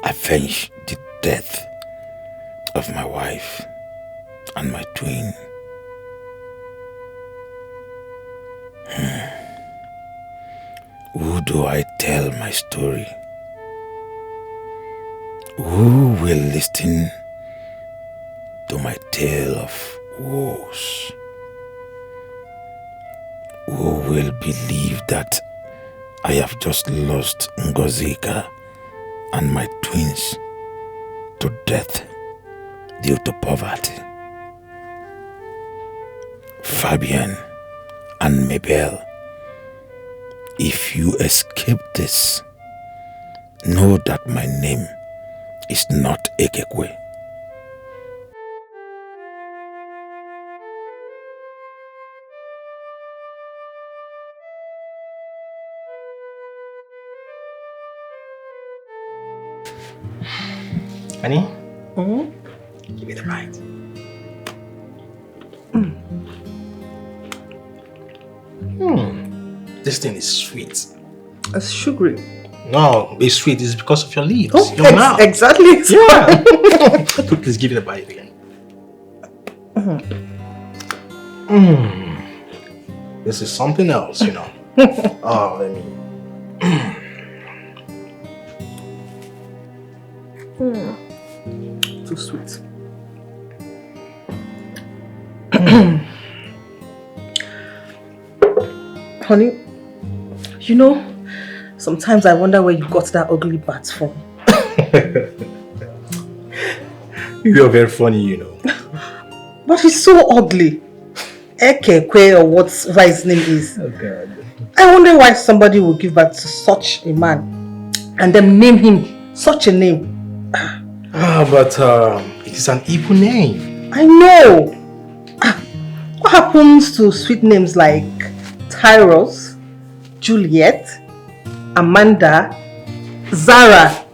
avenge the death of my wife and my twin. Who do I tell my story? Who will listen to my tale of woes? Who will believe that I have just lost Ngozika and my twins to death due to poverty? Fabian and Mabel, if you escape this, know that my name is not Ekekwe. Honey? Give me the right. This thing is sweet. It's sugary. No, it's sweet. It's because of your lips. Oh, your mouth. Exactly. Yeah. Please give it a bite again. This is something else, you know. Oh, let me. Too sweet. Honey, you know, sometimes I wonder where you got that ugly bat from. You are very funny, you know. But he's so ugly. Ekekwe or whatever his name is. Oh God. I wonder why somebody would give birth to such a man and then name him such a name. But it is an Igbo name. I know. What happens to sweet names like Tyros, Juliet, Amanda, Zara?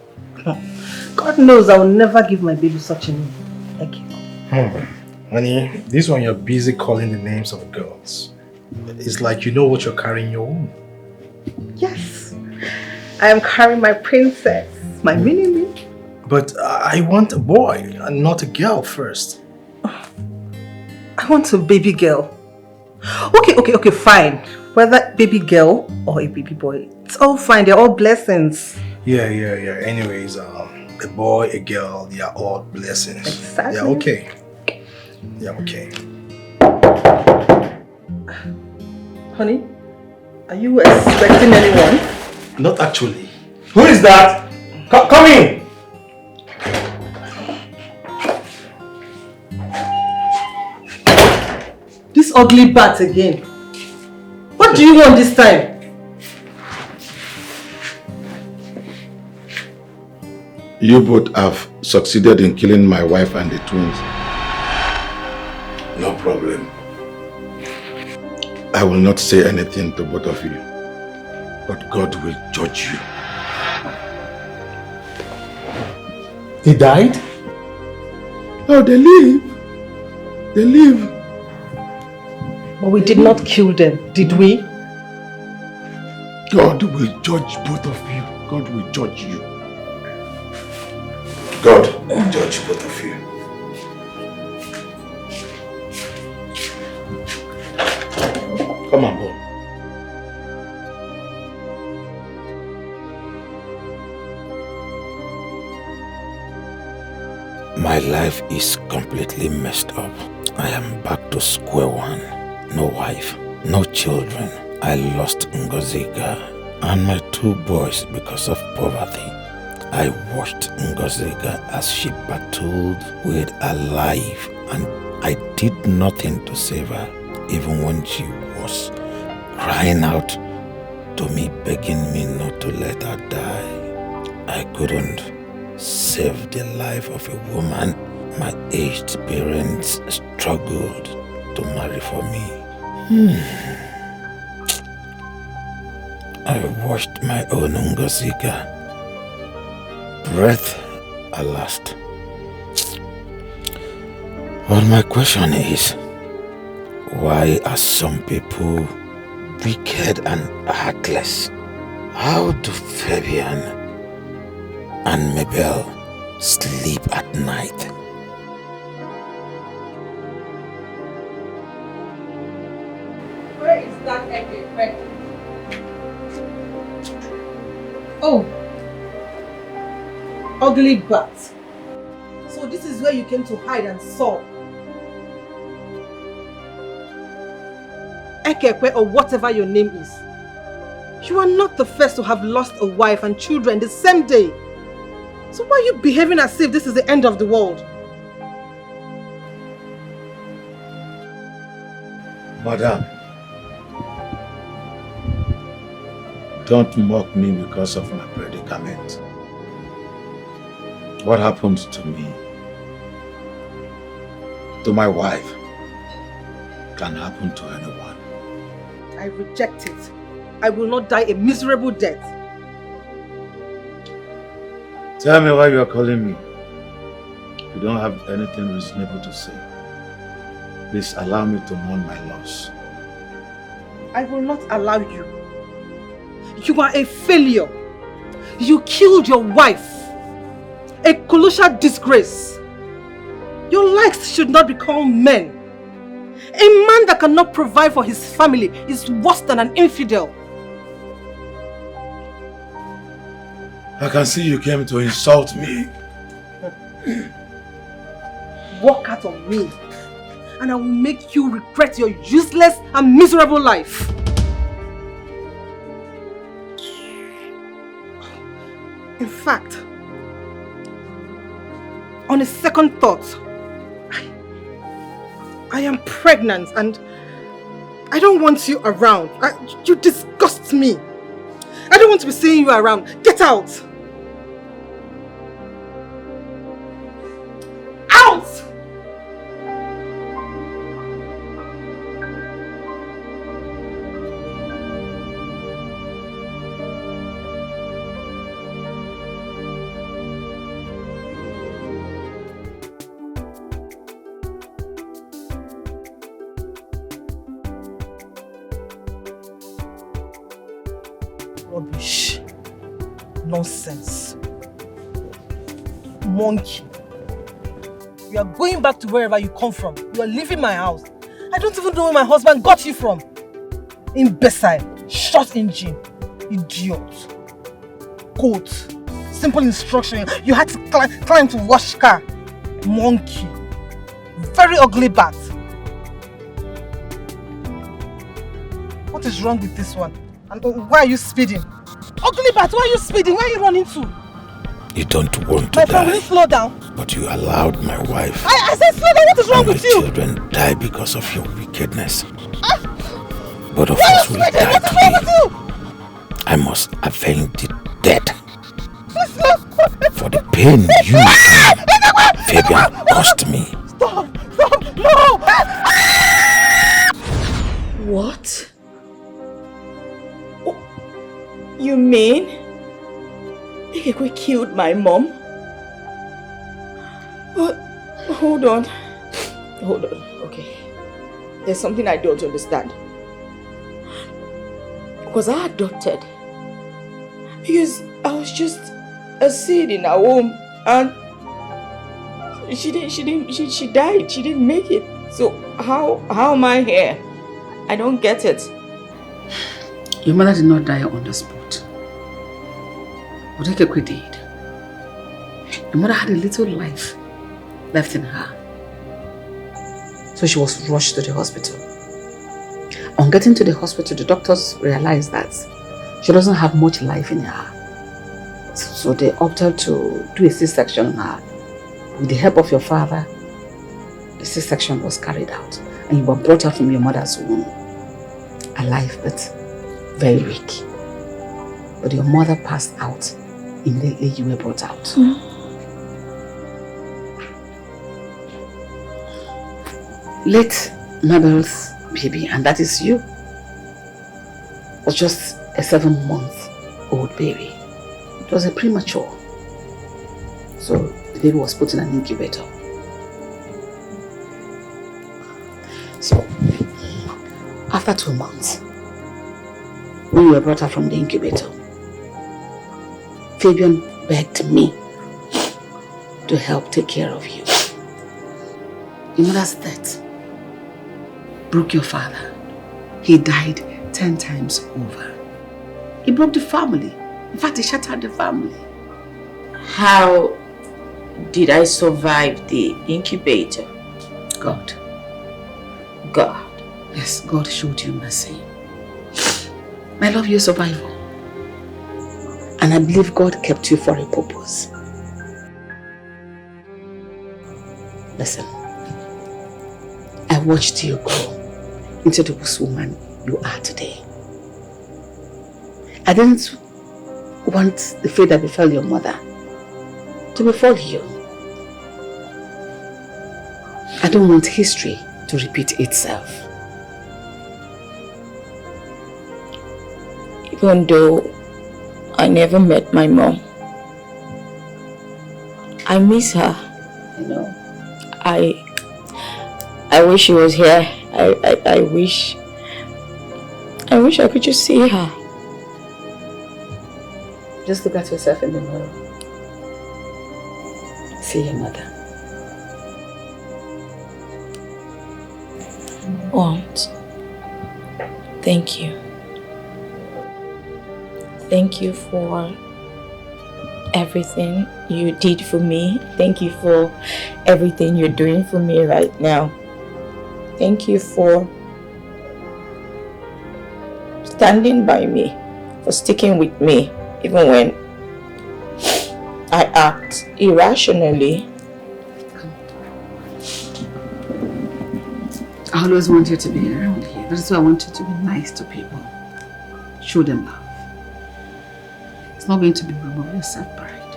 God knows I will never give my baby such a name. Thank you. Honey, this one you're busy calling the names of girls. It's like you know what you're carrying in your womb. Yes. I am carrying my princess, my mini-me. But I want a boy and not a girl first. I want a baby girl. Okay, fine. Whether baby girl or a baby boy, it's all fine. They're all blessings. Yeah. Anyways, a boy, a girl, they are all blessings. Exactly. Yeah, okay. Yeah, okay. Honey, are you expecting anyone? Not actually. Who is that? Come in! This ugly bat again. What do you want this time? You both have succeeded in killing my wife and the twins. No problem. I will not say anything to both of you, but God will judge you. They died? Oh, they live. They live. But we did not kill them, did we? God will judge both of you. God will judge you. God will judge both of you. Come on, boy. My life is completely messed up. I am back to square one. No wife, no children. I lost Ngoziga and my 2 boys because of poverty. I watched Ngoziga as she battled with her life, and I did nothing to save her, even when she was crying out to me, begging me not to let her die. I couldn't save the life of a woman my aged parents struggled to marry for me. I watched my own Ngoziga breath at last. But my question is, why are some people wicked and heartless? How do Fabian and Mabel sleep at night? Where is that Eke? Where? Oh, ugly bat. So this is where you came to hide and sob. Ekekwe, or whatever your name is. You are not the first to have lost a wife and children the same day. So why are you behaving as if this is the end of the world? Madam, don't mock me because of my predicament. What happened to me, to my wife, can happen to anyone. I reject it. I will not die a miserable death. Tell me why you are calling me. If you don't have anything reasonable to say, please allow me to mourn my loss. I will not allow you. You are a failure. You killed your wife. A colossal disgrace. Your likes should not be called men. A man that cannot provide for his family is worse than an infidel. I can see you came to insult me. Walk out on me, and I will make you regret your useless and miserable life. In fact, on a second thought, I am pregnant and I don't want you around. You disgust me. I don't want to be seeing you around. Get out! Out! Rubbish. Nonsense. Monkey. You are going back to wherever you come from. You are leaving my house. I don't even know where my husband got you from. Imbecile. Short engine. Idiot. Goat. Simple instruction. You had to climb to wash car. Monkey. Very ugly bat. What is wrong with this one? And why are you speeding? Ugly bat, why are you speeding? Where are you running to? You don't want to My friend, will die, you slow down? but you allowed my wife I said slow down, what is wrong and my with you? children die because of your wickedness. Both of Why are us you will speeding? die What is wrong with today. you? I must avenge the death Please slow. for the pain you and Fabian caused me. Stop! No! What? Oh, you mean Ikekwe killed my mom? Hold on. Okay. There's something I don't understand. Was I adopted? Because I was just a seed in her womb and she died. She didn't make it. So how am I here? I don't get it. Your mother did not die on the spot. What Ikekwe did. Your mother had a little life left in her. So she was rushed to the hospital. On getting to the hospital, the doctors realized that she doesn't have much life in her. So they opted to do a C-section on her. With the help of your father, the C-section was carried out. And you were brought out from your mother's womb. Alive, but very weak. But your mother passed out immediately you were brought out. Late Mabel's baby, and that is you, was just a 7-month-old baby. It was a premature. So the baby was put in an incubator. So after 2 months, when you were brought out from the incubator, Fabian begged me to help take care of you. Your mother's death broke your father. He died 10 times over. He broke the family. In fact, he shattered the family. How did I survive the incubator? God. God. Yes, God showed you mercy. My love, your survival. And I believe God kept you for a purpose. Listen, I watched you grow into the woman you are today. I didn't want the fate that befell your mother to befall you. I don't want history to repeat itself. Even though I never met my mom, I miss her. You know. I wish she was here. I wish I could just see her. Just look at yourself in the mirror. See your mother. Aunt, thank you. Thank you for everything you did for me. Thank you for everything you're doing for me right now. Thank you for standing by me, for sticking with me, even when I act irrationally. I always want you to be around here. That's why I want you to be nice to people. Show them love. It's not going to be remove your self-pride,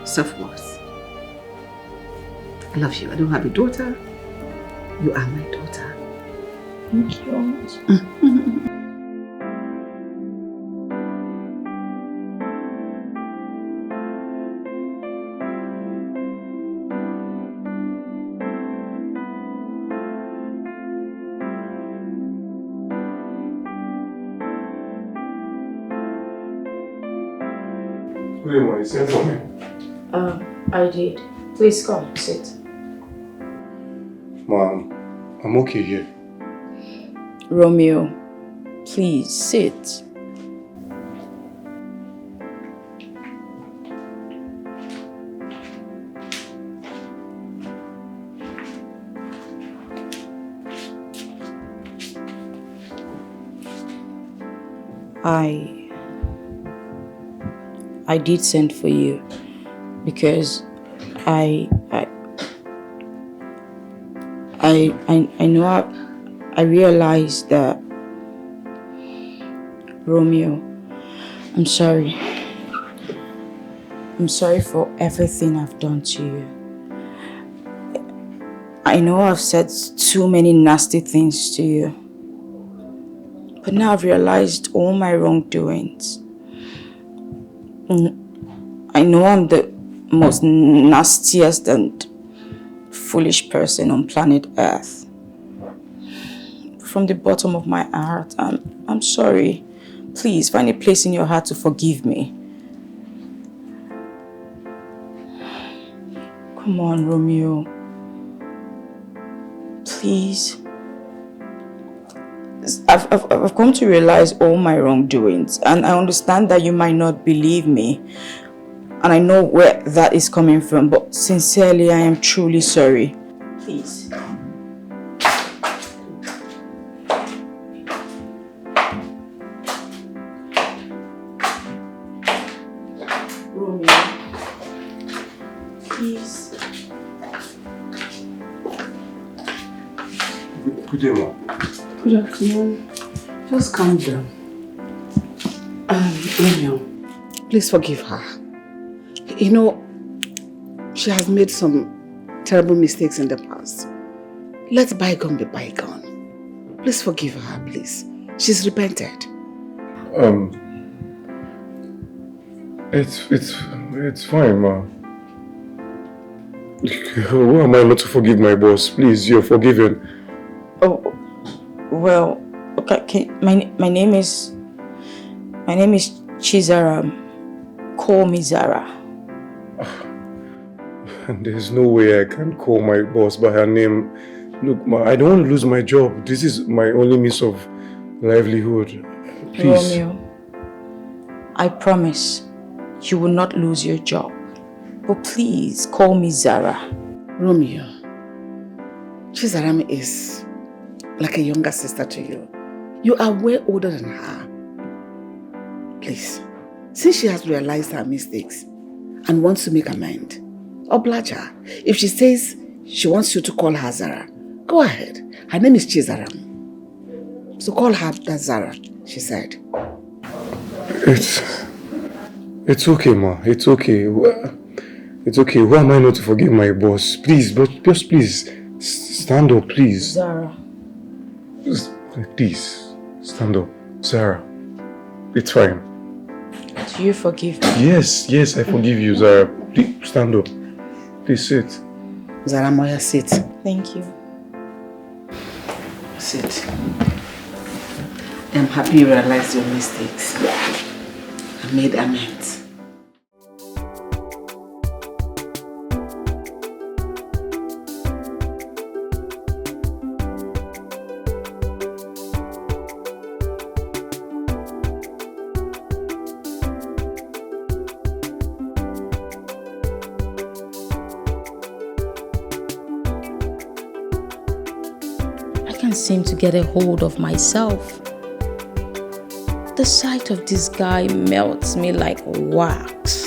self-worth. I love you. I don't have a daughter. You are my daughter. Thank you, Aunt. Grandma, you said something? I did. Please come, sit. Mom, I'm okay here. Romeo, please sit. I did send for you because I know I realized that, Romeo, I'm sorry. I'm sorry for everything I've done to you. I know I've said too many nasty things to you. But now I've realized all my wrongdoings. I know I'm the most nastiest and foolish person on planet Earth. From the bottom of my heart, I'm sorry. Please find a place in your heart to forgive me. Come on, Romeo. Please. I've come to realize all my wrongdoings, and I understand that you might not believe me, and I know where that is coming from, but sincerely, I am truly sorry. Please. Romeo, please. Good day, Mom. Good afternoon. Just calm down. Romeo, please forgive her. You know, she has made some terrible mistakes in the past. Let bygone be bygone. Please forgive her, please. She's repented. It's fine, Ma. Who am I not to forgive my boss? Please, you're forgiven. Oh, well, okay. My name is Chizara. Call me Zara. There's no way I can call my boss by her name. Look, Ma, I don't want to lose my job. This is my only means of livelihood. Please. Romeo, I promise you will not lose your job. But please, call me Zara. Romeo, Chizaram is like a younger sister to you. You are way older than her. Please, since she has realized her mistakes and wants to make amends, oblige her. If she says she wants you to call her Zara, go ahead. Her name is Chizaram. So call her that Zara, she said. It's okay, Ma. It's okay. It's okay. Who am I not to forgive my boss? Please, but just please, stand up, please. Zara. Please, stand up. Zara, it's fine. Do you forgive me? Yes, I forgive you, Zara. Please, stand up. Please sit. Zara Moya, sit. Thank you. Sit. I'm happy you realized your mistakes and made amends. Seem to get a hold of myself. The sight of this guy melts me like wax.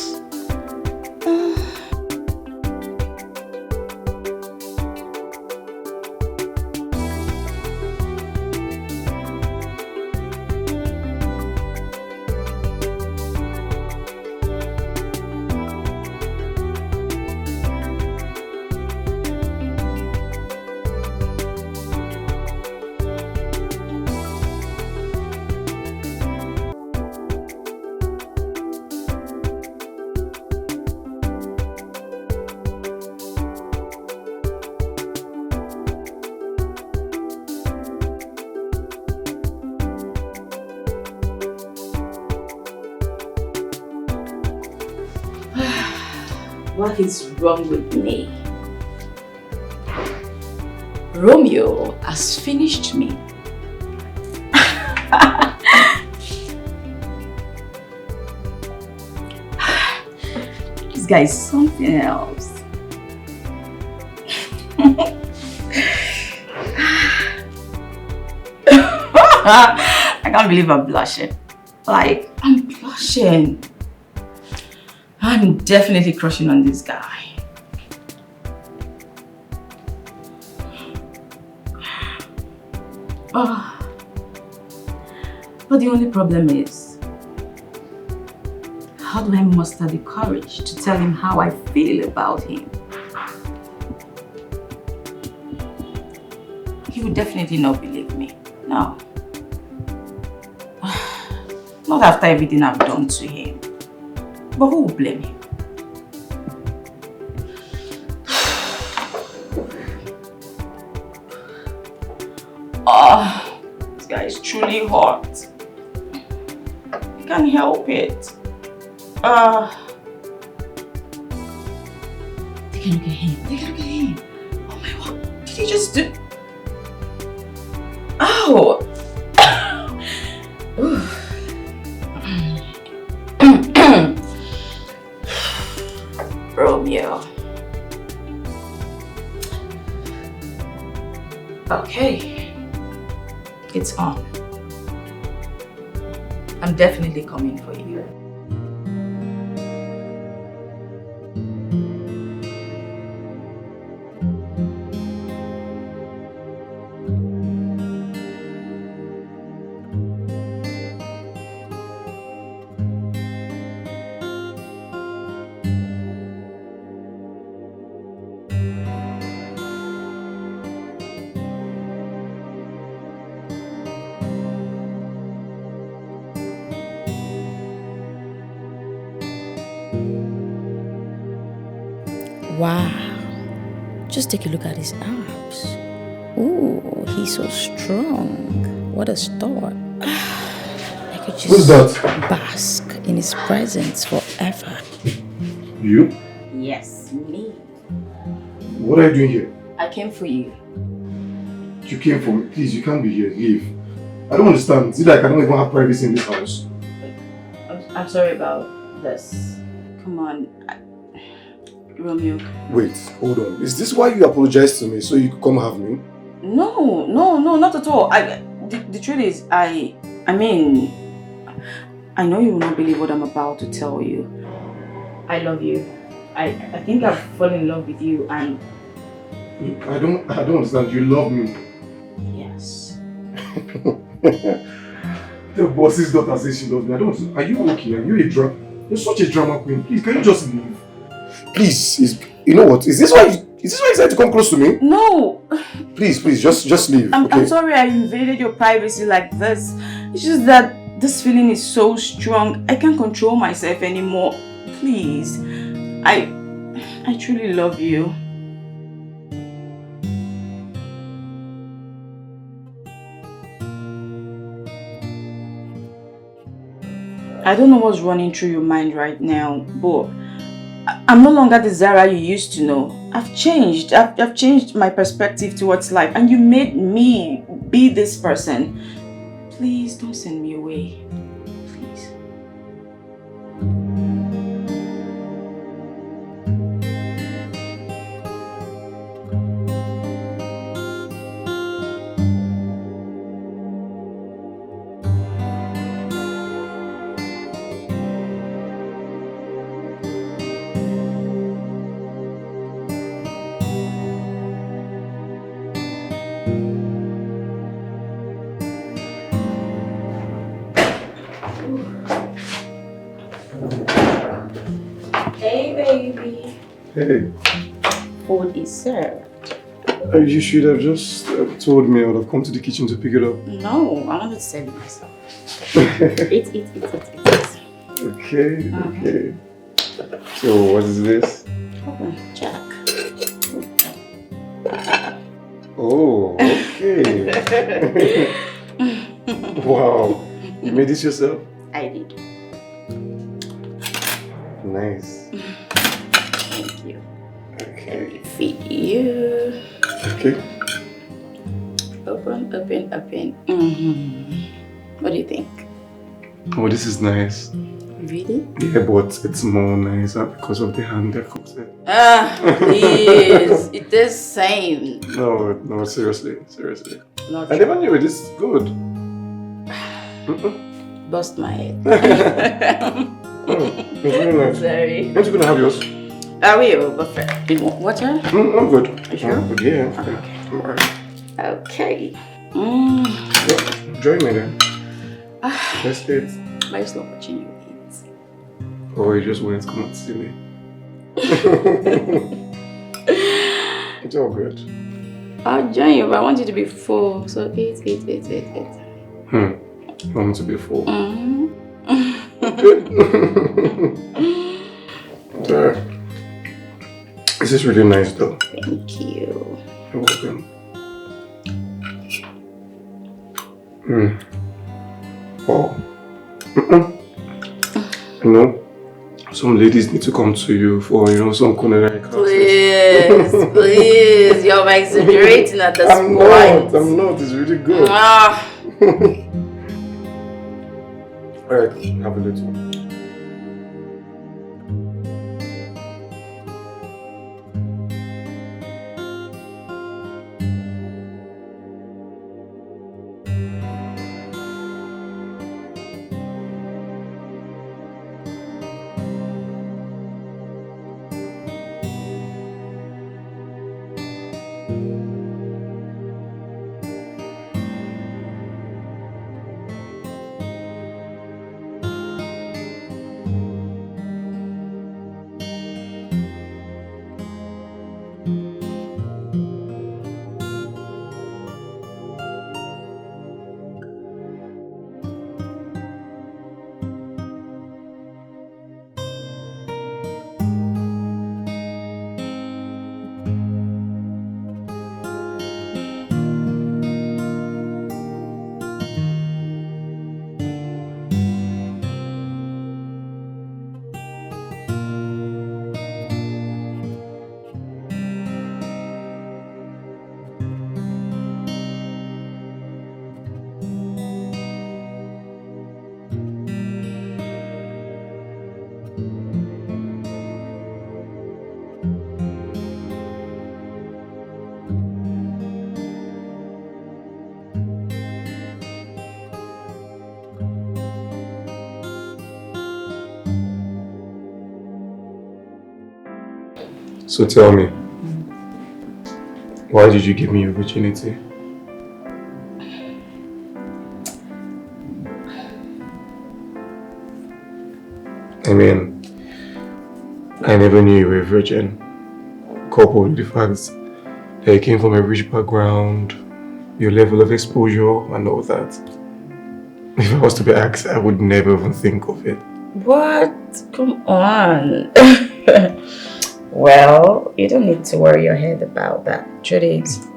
What is wrong with me? Romeo has finished me. This guy is something else. I can't believe I'm blushing. Like, I'm blushing. I'm definitely crushing on this guy. Oh. But the only problem is, how do I muster the courage to tell him how I feel about him? He would definitely not believe me. No. Not after everything I've done to him. But who will blame him? Oh, this guy is truly hot. I can't help it. Take a look at him. Take a look at him. Oh my God. Did he just do? Oh. Romeo. Okay. It's on. I'm definitely coming for you. Wow, just take a look at his abs. Ooh, he's so strong. What a start. I could just bask in his presence forever. You? Yes, me. What are you doing here? I came for you. You came for me. Please, you can't be here. Leave. I don't understand. Is it like I don't even have privacy in this house? I'm sorry about this. Come on. Romeo. Wait, hold on. Is this why you apologized to me so you could come have me? No, not at all. The truth is, I mean, I know you will not believe what I'm about to tell you. I love you. I think I've fallen in love with you, and I don't understand. You love me. Yes. The boss's daughter says she loves me. I don't understand. Are you okay? Are you a drama? You're such a drama queen. Please, can you just leave? Please, you know what? Is this why you decided to come close to me? No. Please, just leave. I'm sorry I invaded your privacy like this. It's just that this feeling is so strong. I can't control myself anymore. Please. I truly love you. I don't know what's running through your mind right now, but I'm no longer the Zara you used to know. I've changed. I've changed my perspective towards life, and you made me be this person. Please don't send me away. Please. Hey, baby. Hey. Food is served. You should have just told me. I would have come to the kitchen to pick it up. No, I wanted to serve it myself. Eat. Okay, okay. So, what is this? Jack. Oh, okay. Wow. You made this yourself? I did. Nice. Thank me feed you. Okay. Open. What do you think? Oh, this is nice. Really? Yeah, but it's more nicer because of the hand that cooks it. Please. It is same. No, seriously. Not I never knew it is good. Bust my head. It's really nice. Sorry. Aren't you gonna have yours? I will, but first. You want water? I'm good. You sure? I'm good, yeah. Okay. I'm alright. Okay. Join me then. Let's eat. But it's not watching you eat. Oh, you just went to come and see me. It's all good. I'll join you, but I want you to be full. So eat. You want me to be full? This is really nice though. Thank you. You're welcome. Wow. You know, some ladies need to come to you for, some culinary classes. Please. You're exaggerating at this point. I'm not. It's really good. Alright, have a little. So tell me, why did you give me your virginity? I mean, I never knew you were a virgin, coupled with the fact that you came from a rich background, your level of exposure and all that. If I was to be asked, I would never even think of it. What? Come on. Well, you don't need to worry your head about that. Truth is,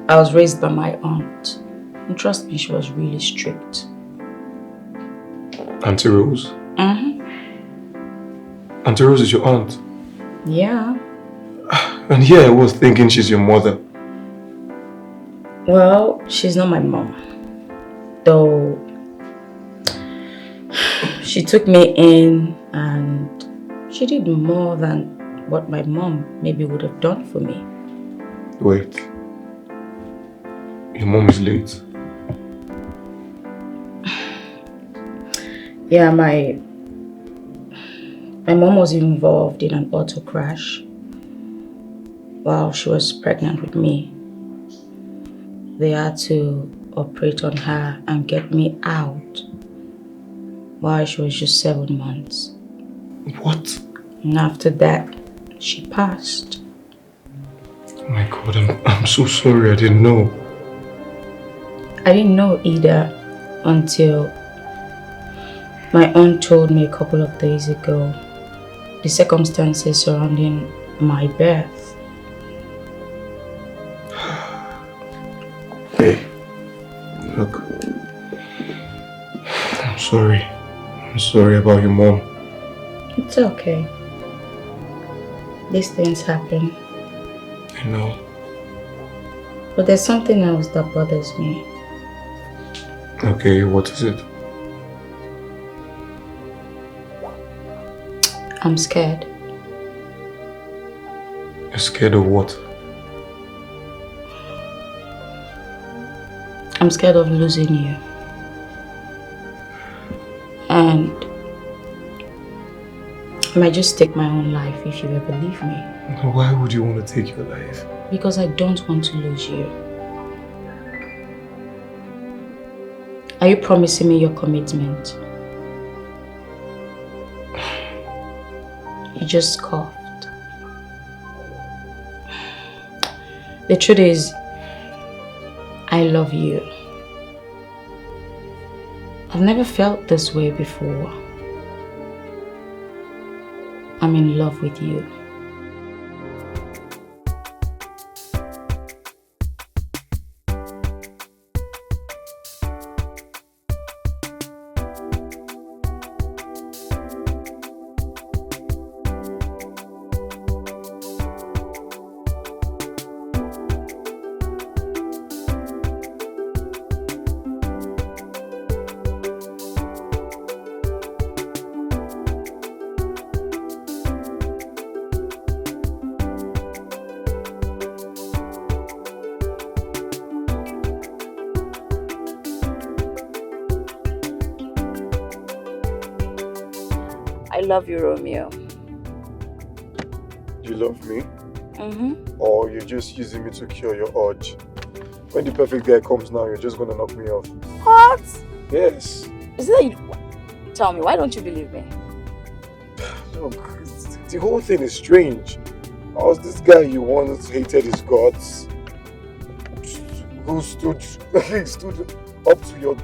I was raised by my aunt. And trust me, she was really strict. Auntie Rose? Auntie Rose is your aunt? Yeah. And here I was thinking she's your mother. Well, she's not my mom. Though she took me in and she did more than what my mom maybe would have done for me. Wait. Your mom is late. Yeah, my mom was involved in an auto crash while she was pregnant with me. They had to operate on her and get me out while she was just 7 months. What? And after that, she passed. Oh my God, I'm so sorry, I didn't know. I didn't know either until my aunt told me a couple of days ago the circumstances surrounding my birth. Hey, look, I'm sorry. I'm sorry about your mom. It's okay. These things happen. I know. But there's something else that bothers me. Okay, what is it? I'm scared. You're scared of what? I'm scared of losing you. And I might just take my own life if you ever leave me. Why would you want to take your life? Because I don't want to lose you. Are you promising me your commitment? You just scoffed. The truth is, I love you. I've never felt this way before. I'm in love with you. I love you, Romeo. You love me? Mm-hmm. Or you're just using me to cure your urge? When the perfect guy comes now, you're just gonna knock me off. What? Yes. Is that you? Tell me, why don't you believe me? Look, the whole thing is strange. I was this guy you once hated his guts, who stood up to your,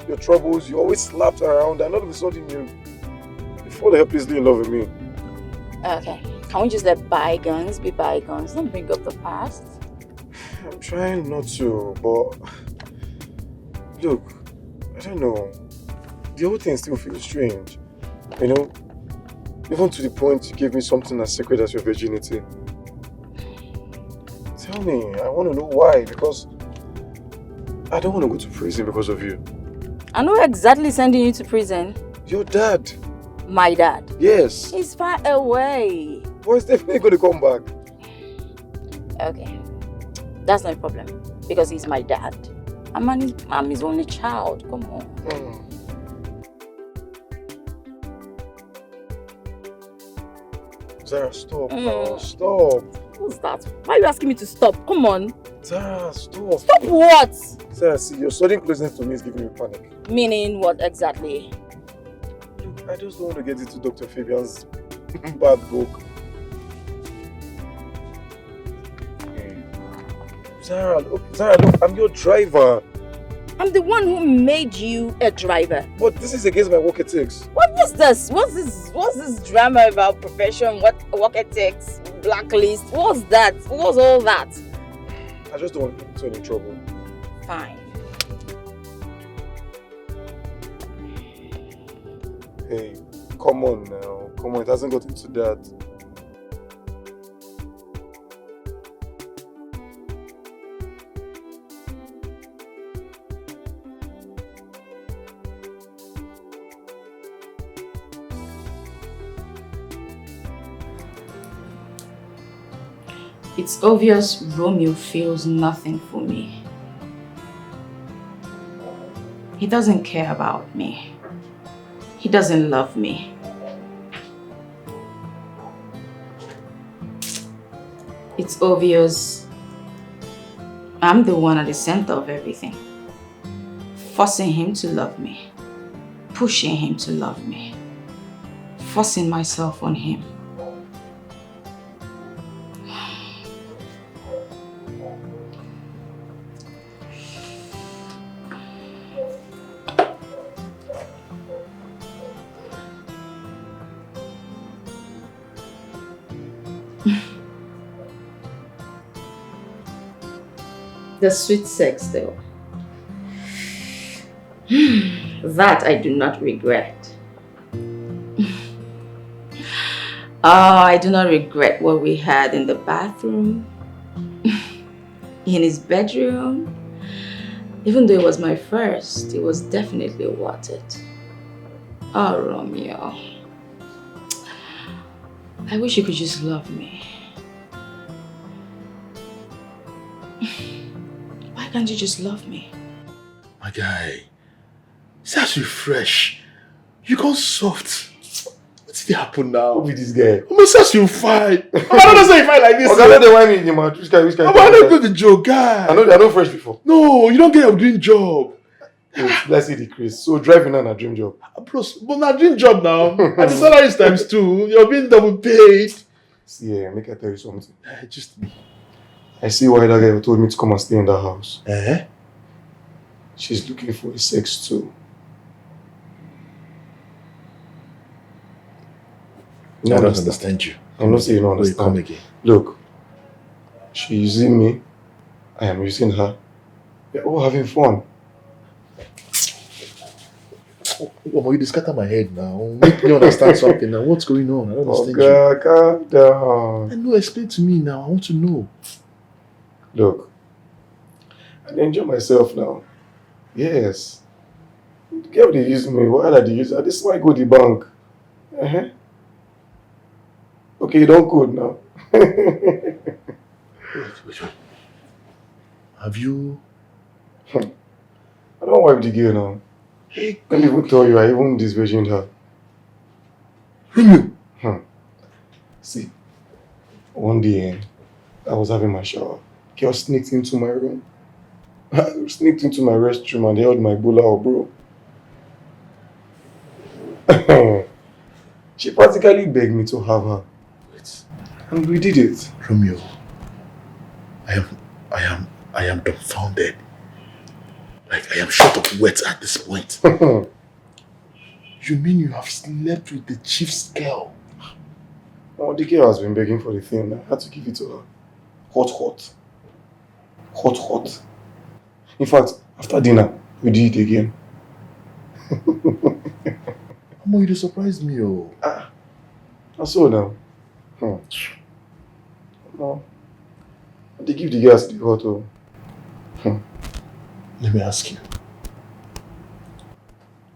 your troubles. You always slapped around, and all of a sudden you fall helplessly in love with me. Okay, can we just let bygones be bygones? Don't bring up the past. I'm trying not to, but look, I don't know. The whole thing still feels strange. Even to the point you gave me something as sacred as your virginity. Tell me, I want to know why, because I don't want to go to prison because of you. I know exactly sending you to prison. Your dad. My dad? Yes. He's far away. But he's definitely going to come back. Okay. That's not a problem. Because he's my dad. I'm his only child. Come on. Zara, stop now. Stop. What's that? Why are you asking me to stop? Come on. Zara, stop. Stop what? Zara, see, your sudden closeness to me is giving me panic. Meaning what exactly? Look, I just don't want to get into Dr. Fabian's bad book. Zara, look, I'm your driver. I'm the one who made you a driver. But this is against my work ethics. What was this? What's this drama about profession? What work ethics? Blacklist? What's that? What's all that? I just don't want to get into any trouble. Fine. Hey, come on now. Come on, it hasn't got into that. It's obvious Romeo feels nothing for me. He doesn't care about me. He doesn't love me. It's obvious I'm the one at the center of everything. Forcing him to love me. Pushing him to love me. Forcing myself on him. The sweet sex though. That I do not regret. I do not regret what we had in the bathroom, in his bedroom. Even though it was my first, it was definitely worth it. Oh, Romeo. I wish you could just love me. Why can't you just love me? My guy, see as you fresh. You got soft. What's the happen now? Who be this guy? I'm says you fine. I don't say you fine like this. Okay, let them wine me in the mouth. Which guy? I'm not going to joke, guy. I know fresh before. No, you don't get a dream job. Let's see the Chris. So driving on a dream job. Plus, but not dream job now. And the salary is times 2. You're being double paid. See, make I tell you something. Just me. I see why that guy told me to come and stay in that house. Eh? She's looking for a sex too. I don't understand you. I'm not saying you don't understand. Come again. Look, she's using me. I am using her. We're all having fun. Oh, you scatter my head now. Make me understand something now. What's going on? I don't understand you. Calm down. I know, explain to me now. I want to know. Look, I enjoy myself now. Yes. The girl they use me. Why are they using? This is why I go to the bank. Okay, you don't code now. Wait. Have you? I don't wipe the girl now. Let me even tell you, I even disvirgined her. See, one day I was having my shower. Girl sneaked into my room. Sneaked into my restroom and held my bola, bro. She practically begged me to have her. And we did it. Romeo, I am dumbfounded. Like, I am short of words at this point. You mean you have slept with the chief's girl? Oh, the girl has been begging for the thing. I had to give it to her. Hot. In fact, after dinner, we did it again. Amo, you surprised me, oh. I saw now. No. They give the girls the hot, oh. Let me ask you.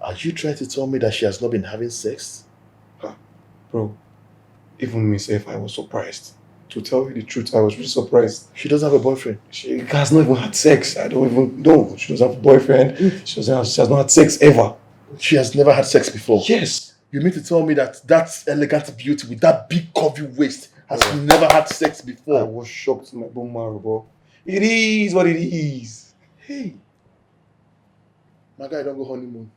Are you trying to tell me that she has not been having sex? Bro, even myself, I was surprised. To tell you the truth, I was really surprised. She doesn't have a boyfriend? She has not even had sex. I don't even know. She doesn't have a boyfriend. She has not had sex ever. She has never had sex before? Yes. You mean to tell me that elegant beauty with that big curvy waist has never had sex before? I was shocked to my bone marrow, bro. It is what it is. Hey. My guy don't go honeymoon.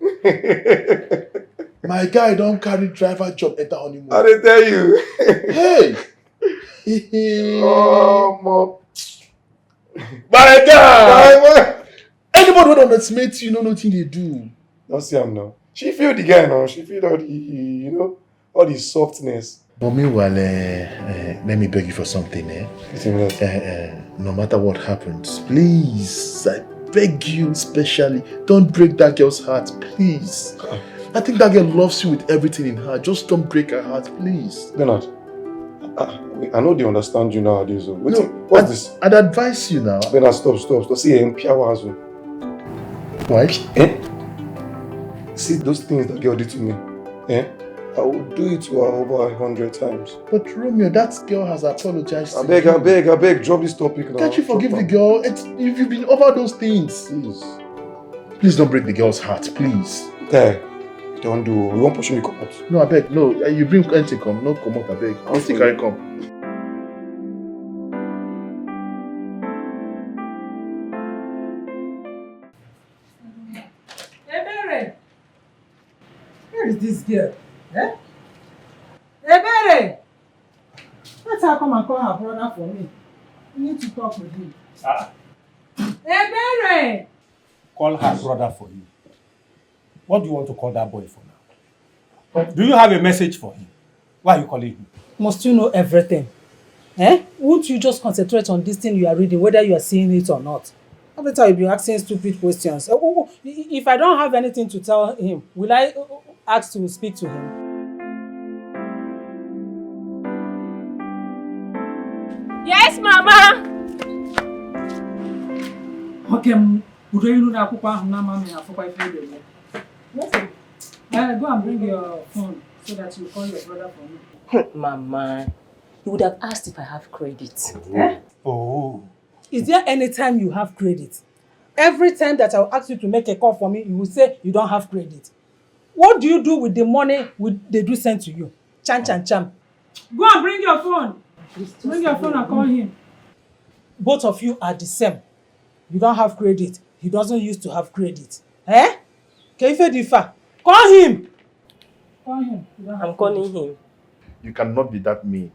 My guy don't carry driver job enter honeymoon. I didn't tell you. Hey. Oh, mom. My guy. Anybody who underestimates you know nothing they do. Don't see him now. She feel the guy now. She feel all the, all the softness. But meanwhile, let me beg you for something, no matter what happens, please, I beg you especially, don't break that girl's heart, please. I think that girl loves you with everything in her. Just don't break her heart, please. Bernard, I know they understand you nowadays. What's this? I'd advise you now. Bernard, stop. See, why? See those things that girl did to me. I will do it to her over 100 times. But Romeo, that girl has apologized. I beg, drop this topic now. Can't you forgive the girl? If you've been over those things. Please don't break the girl's heart, please. Okay. Don't do. You won't push me come out. No, I beg. No, you bring anything come. No, come out, I beg. I don't think I come. Ebere! Where is this girl? Ebere! Let her come and call her brother for me. We need to talk with him. Ebere! Call her brother for you. What do you want to call that boy for now? Do you have a message for him? Why are you calling him? Must you know everything? Won't you just concentrate on this thing you are reading, whether you are seeing it or not? Every time you'll be asking stupid questions. If I don't have anything to tell him, will I ask to speak to him? Mama! Okay, would you know that Papa and Mama have for quite a yes. Go and bring your phone so that you call your brother for me. Mama, you would have asked if I have credit. Eh? Oh. Is there any time you have credit? Every time that I'll ask you to make a call for me, you will say you don't have credit. What do you do with the money they do send to you? Chan. Go and bring your phone. Bring your phone and call him. Both of you are the same. You don't have credit. He doesn't used to have credit. Eh? Keife Difa. Call him. Call him. I'm calling him. You cannot be that mean.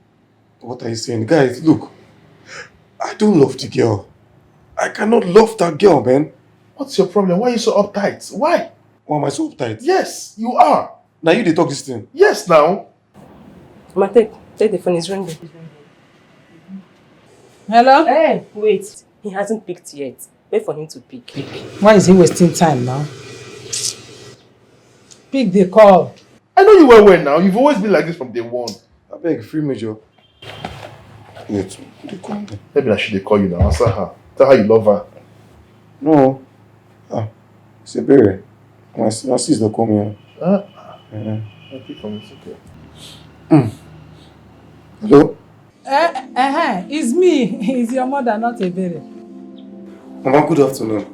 What are you saying? Guys, look. I don't love the girl. I cannot love that girl, man. What's your problem? Why are you so uptight? Why? Why am I so uptight? Yes, you are. Now you they talk this thing. Yes, now. Mama, take the phone. It's ringing. Hello? Hey, wait. He hasn't picked yet. Wait for him to pick. Why is he wasting time now? Pick the call. I know you well now. You've always been like this from day one. I beg, free major. Wait, they call me. Maybe I should call you now. Answer her. Tell her you love her. No. It's a berry. My sister call me. I pick from it's okay. Hello? It's me. It's your mother, not a berry. Mama, good afternoon.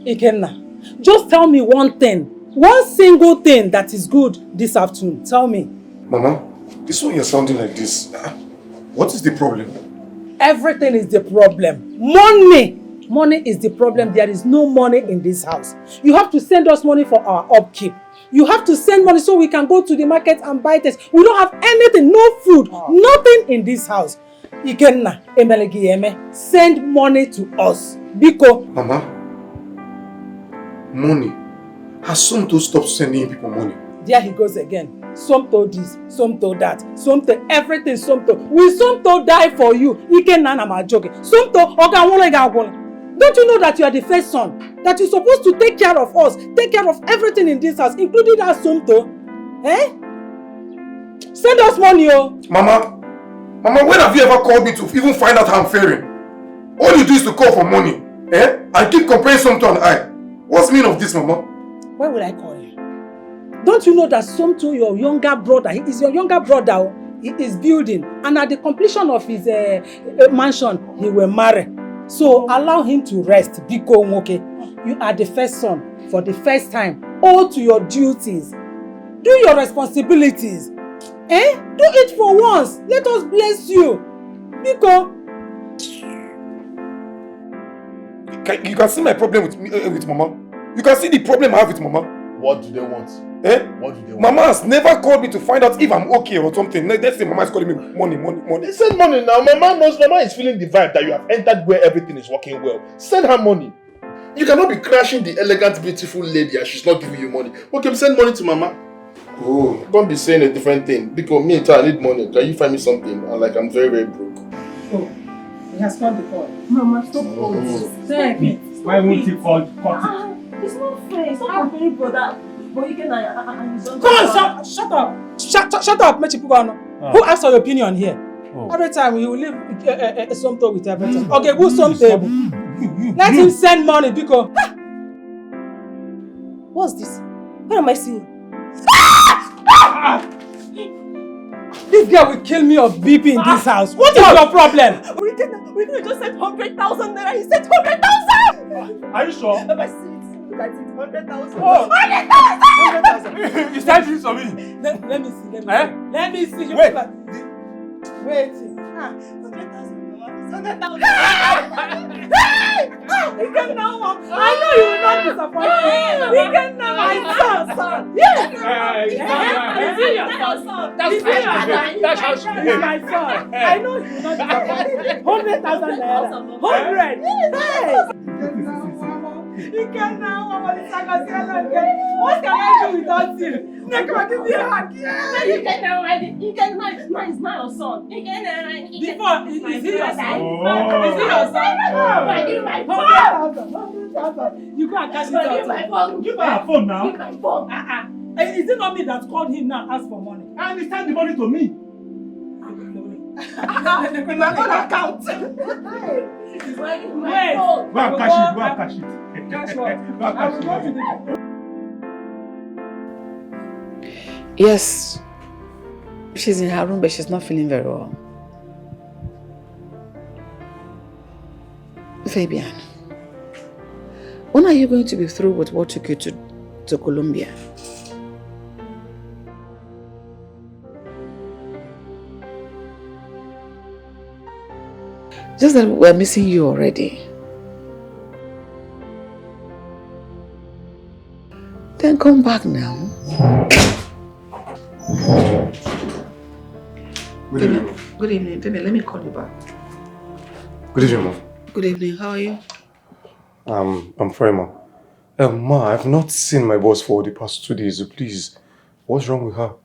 Ikenna, just tell me one thing. One single thing that is good this afternoon. Tell me. Mama, this one you're sounding like this. What is the problem? Everything is the problem. Money! Money is the problem. There is no money in this house. You have to send us money for our upkeep. You have to send money so we can go to the market and buy things. We don't have anything, no food, nothing in this house. Ikenna, Emelegiyeme, send money to us. Biko. Mama, money. Has Somto stopped sending people money? There he goes again. Somto this, Somto that, Somto everything Somto. Will Somto die for you? Ikenna na ma joke. Somto, don't you know that you are the first son? That you're supposed to take care of us, take care of everything in this house, including that Somto? Eh? Send us money, oh. Mama, when have you ever called me to even find out how I'm faring? All you do is to call for money, and keep comparing Somto and I. What's the meaning of this, Mama? Why would I call you? Don't you know that Somto, your younger brother, he is your younger brother, he is building, and at the completion of his mansion, he will marry. So allow him to rest, Biko Nwoke. You are the first son, for the first time. Hold to your duties. Do your responsibilities. Do it for once. Let us bless you. Biko. You can see my problem with Mama. You can see the problem I have with Mama. What do they want? What do they want? Mama has never called me to find out if I'm okay or something. Let's say Mama is calling me money. Send money now. Mama is feeling the vibe that you have entered where everything is working well. Send her money. You cannot be crashing the elegant, beautiful lady and she's not giving you money. Okay, send money to Mama. Oh, don't be saying a different thing. Because me, I need money. Can you find me something? I'm very, very broke. Oh, he has called the call. Mama, stop calling. Say why won't he call? It's not fair. It's not very brother. But you can Come on, shut up. Shut up, Mechipugano. Who asked your opinion here? Every time he will leave Somto with everything. Okay, who's Somto? Let him send money because. What's this? What am I seeing? This girl will kill me of BP in this house. What is your problem? We can just send 100,000 naira. He said 100,000. Are you sure? Look at it, 100,000. Oh. 100,000. You started this for me. Let me see. Let me see. Wait. Wait. 100,000. I know you will not disappoint me. We can now, my son. Yes. That's how she is. My son. I know you will not disappoint me. 100,000 naira. 100. You can now, Mama. What can I do without you? Give me a hug. You can now, you can mine is my son. You can before is he your son? Is he your son? I give my phone. 100,000. You go and cash it out. Give her a phone now. Give my phone. Is it not me that called him now ask for money? And he sent the money to me. In my own account. Wait. Go and cash it. Cash what? Yes, she's in her room, but she's not feeling very well. Fabian, when are you going to be through with what took you to Colombia? Just that we're missing you already. Then come back now. Good evening. Good evening, baby. Let me call you back. Good evening, Mom. Good evening. How are you? I'm fine, Ma. Ma, I've not seen my boss for the past 2 days. Please, what's wrong with her?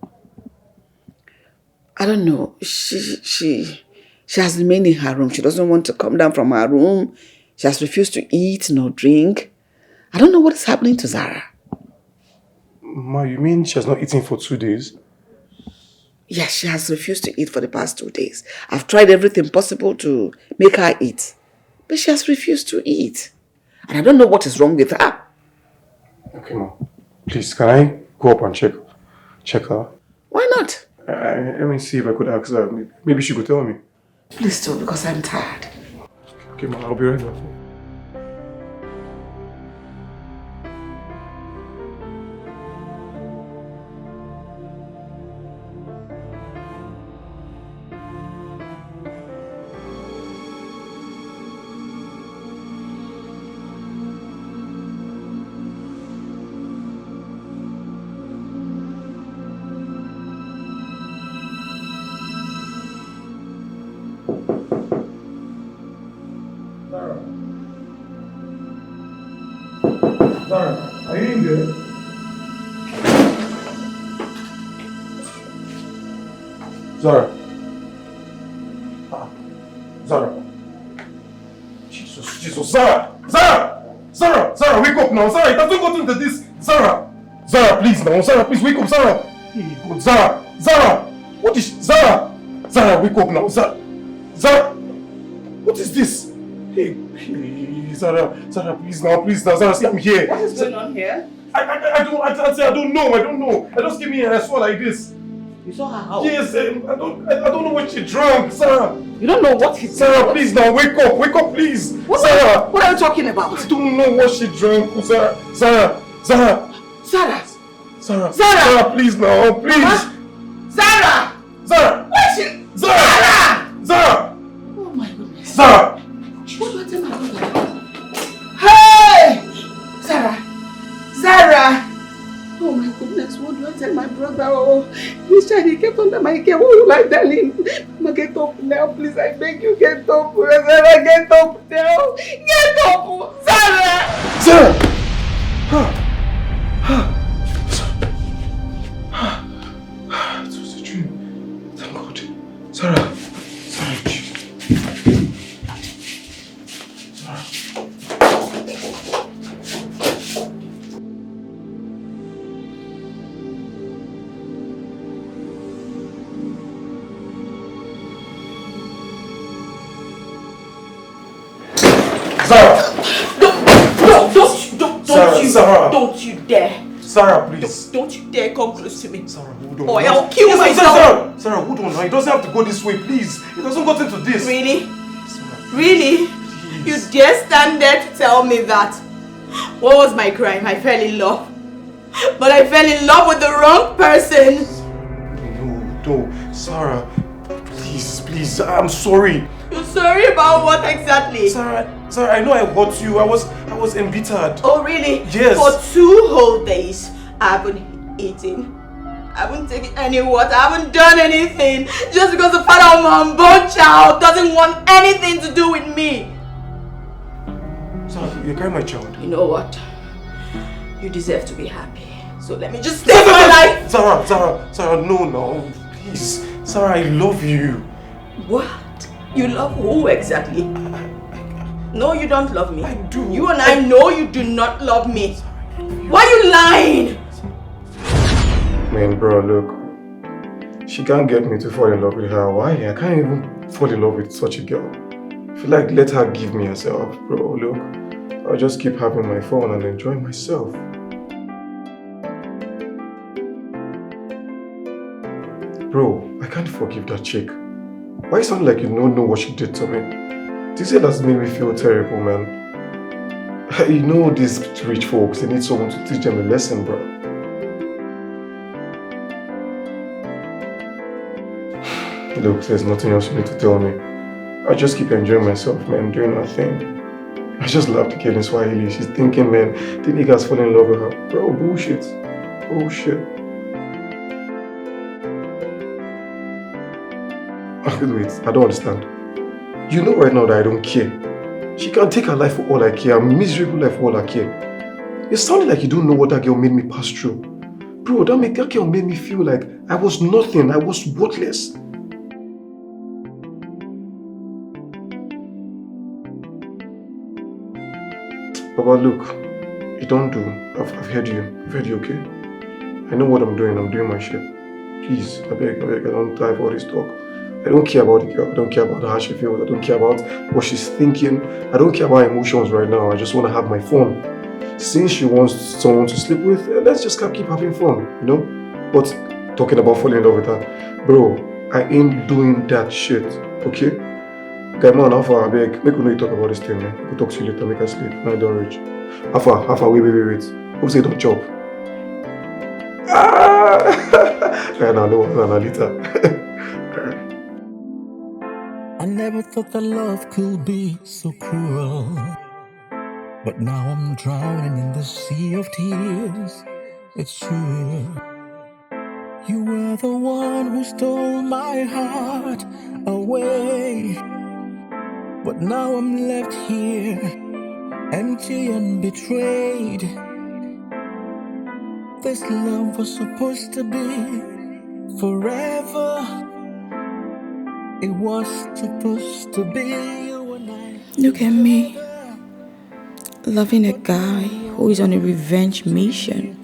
I don't know. She has remained in her room. She doesn't want to come down from her room. She has refused to eat nor drink. I don't know what is happening to Zara. Ma, you mean she has not eaten for 2 days? Yes, she has refused to eat for the past 2 days. I've tried everything possible to make her eat, but she has refused to eat. And I don't know what is wrong with her. Okay, Ma. Please, can I go up and check her? Why not? Let me see if I could ask her. Maybe she could tell me. Please do, because I'm tired. Okay, Ma, I'll be right back. Zara, are you in there? Zara. Zara. Jesus. Zara, wake up now. Zara, it hasn't gotten to this. Zara, please now. Zara, please wake up. Zara. Hey, God, Zara. What is... Zara, wake up now. Zara. What is this? Hey, Zara, please now. Zara, see, I'm here. What is going on here? I don't know. I just came here and I saw like this. You saw her how? Yes, I don't know what she drank, Sarah. You don't know what he did? Sarah, please now, wake up, please. Sarah. What are you talking about? I don't know what she drank, Sarah, please now, please. Mama? Sarah. Where's she? Zara. Oh my goodness. Zara. What do I tell my brother? Hey! Zara! Oh my goodness, what do I tell my brother? Oh, this child, he kept under my care. What will I tell him? Mama, get up now, please. I beg you, get up. Zara, get up now. Get up! Zara! It was a dream. Thank God. Sarah. Don't you dare. Sarah, please. Don't you dare come close to me. Sarah, hold on. Or I'll kill myself. Sarah, hold on now. It doesn't have to go this way, please. It doesn't go into this. Really? Sarah, really? Please. You dare stand there to tell me that? What was my crime? I fell in love. But I fell in love with the wrong person. No. Sarah, please. I'm sorry. You're sorry about what exactly? Sarah, I know I hurt you. I was embittered. Oh, really? Yes. For 2 whole days, I haven't eaten. I haven't taken any water. I haven't done anything. Just because the father of my unborn child doesn't want anything to do with me. Sarah, you're carrying my child. You know what? You deserve to be happy. So let me just take my life. Sarah, no. Please. Sarah, I love you. What? You love who exactly? No, you don't love me. I do. You and I know you do not love me. Why are you lying? Man, bro, look. She can't get me to fall in love with her. Why? I can't even fall in love with such a girl. I feel like let her give me herself, bro. Look, I'll just keep having my fun and enjoy myself. Bro, I can't forgive that chick. Why sound like you don't know what she did to me? This has made me feel terrible, man. You know these rich folks, they need someone to teach them a lesson, bro. Look, there's nothing else you need to tell me. I just keep enjoying myself, man, doing my thing. I just love the girl in Swahili. She's thinking, man, the niggas fall in love with her. Bro, bullshit. Bullshit. Wait, I don't understand. You know right now that I don't care. She can take her life for all I care. I'm miserable life for all I care. It sounded like you don't know what that girl made me pass through. Bro, that girl made me feel like I was nothing. I was worthless. Baba, look. You don't do. I've heard you. I've heard you, okay? I know what I'm doing. I'm doing my shit. Please, I beg, I don't die for all this talk. I don't care about the girl. I don't care about how she feels. I don't care about what she's thinking. I don't care about emotions right now. I just want to have my fun. Since she wants someone to sleep with, let's just keep having fun, you know? But talking about falling in love with her, bro, I ain't doing that shit, okay? Guy man, how far, I beg, make you talk about this thing, man. We'll talk to you later, make us sleep. Now I don't reach. How far, wait. Hope say don't chop. No, later. I never thought that love could be so cruel, but now I'm drowning in the sea of tears. It's true. You were the one who stole my heart away, but now I'm left here, empty and betrayed. This love was supposed to be forever. It was supposed to be you and I. Look at me, loving a guy who is on a revenge mission.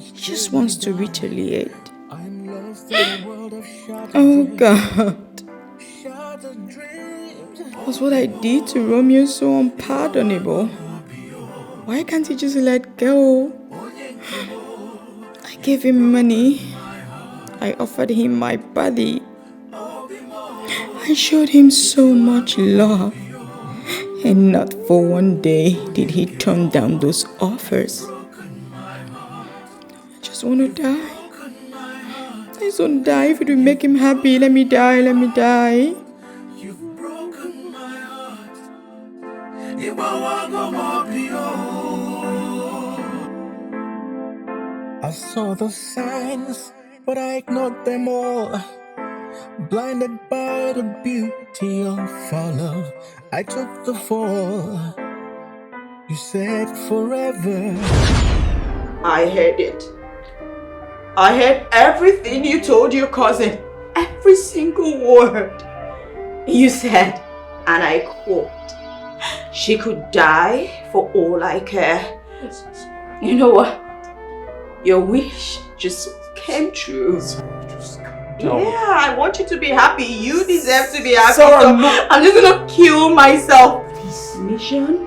He just wants to retaliate. Oh God. Was what I did to Romeo so unpardonable? Why can't he just let go? I gave him money. I offered him my body. I showed him so much love, and not for one day did he turn down those offers. I just want to die. I just want to die. If it will make him happy, let me die, let me die. You've broken my heart. I saw the signs, but I ignored them all. Blinded by the beauty of our love, I took the fall. You said forever. I heard it. I heard everything you told your cousin. Every single word. You said, and I quote, she could die for all I care. You know what? Your wish just came true. Yeah, I want you to be happy. You deserve to be happy. Sarah, so no. I'm just gonna kill myself. This mission?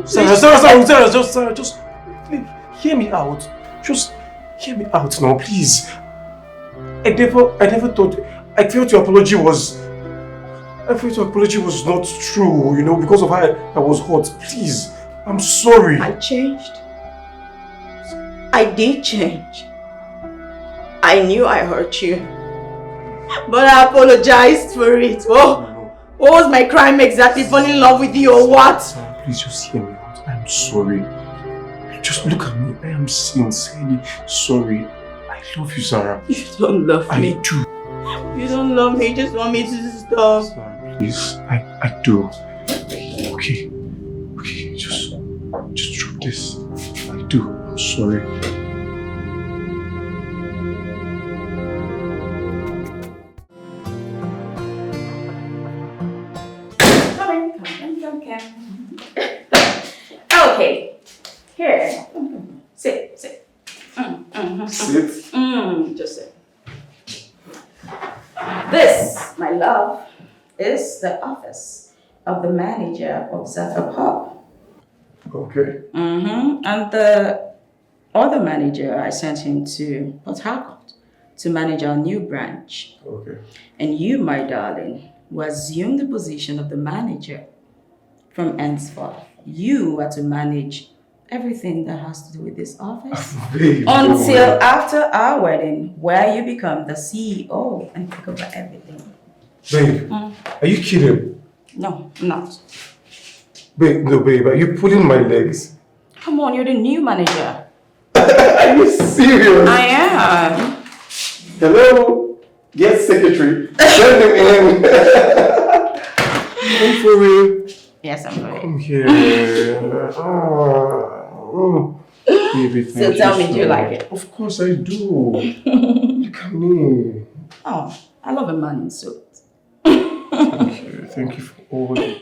Sarah, just hear me out. Just hear me out now, please. I never thought. I felt your apology was not true, you know, because of how I was hurt. Please, I'm sorry. I changed. I did change. I knew I hurt you, but I apologized for it. Oh, what was my crime exactly? Falling in love with you or what? Sarah, please just hear me out. I'm sorry. Just look at me. I am sincerely sorry. I love you, Sarah. You don't love me. I do. You don't love me. You just want me to stop. Sarah, please. I do. Okay, just drop this. I do. I'm sorry. Okay. Here. Sit. Sit? Just sit. of the manager of Zephyr Pub. Okay. And the other manager, I sent him to Port Harcourt to manage our new branch. Okay. And you, my darling, will assume the position of the manager. From henceforth, you are to manage everything that has to do with this office. Babe, until after our wedding, where you become the CEO and take over everything. Babe, are you kidding? No, I'm not. Babe, no, babe, are you pulling my legs? Come on, you're the new manager. Are you serious? I am. Hello? Yes, secretary. Send him in. Come for real. Yes, I'm for Come here. Baby, thank So tell me, so do you like much. it? Of course I do. Look at me. Oh, I love a man in suit. Thank you for all the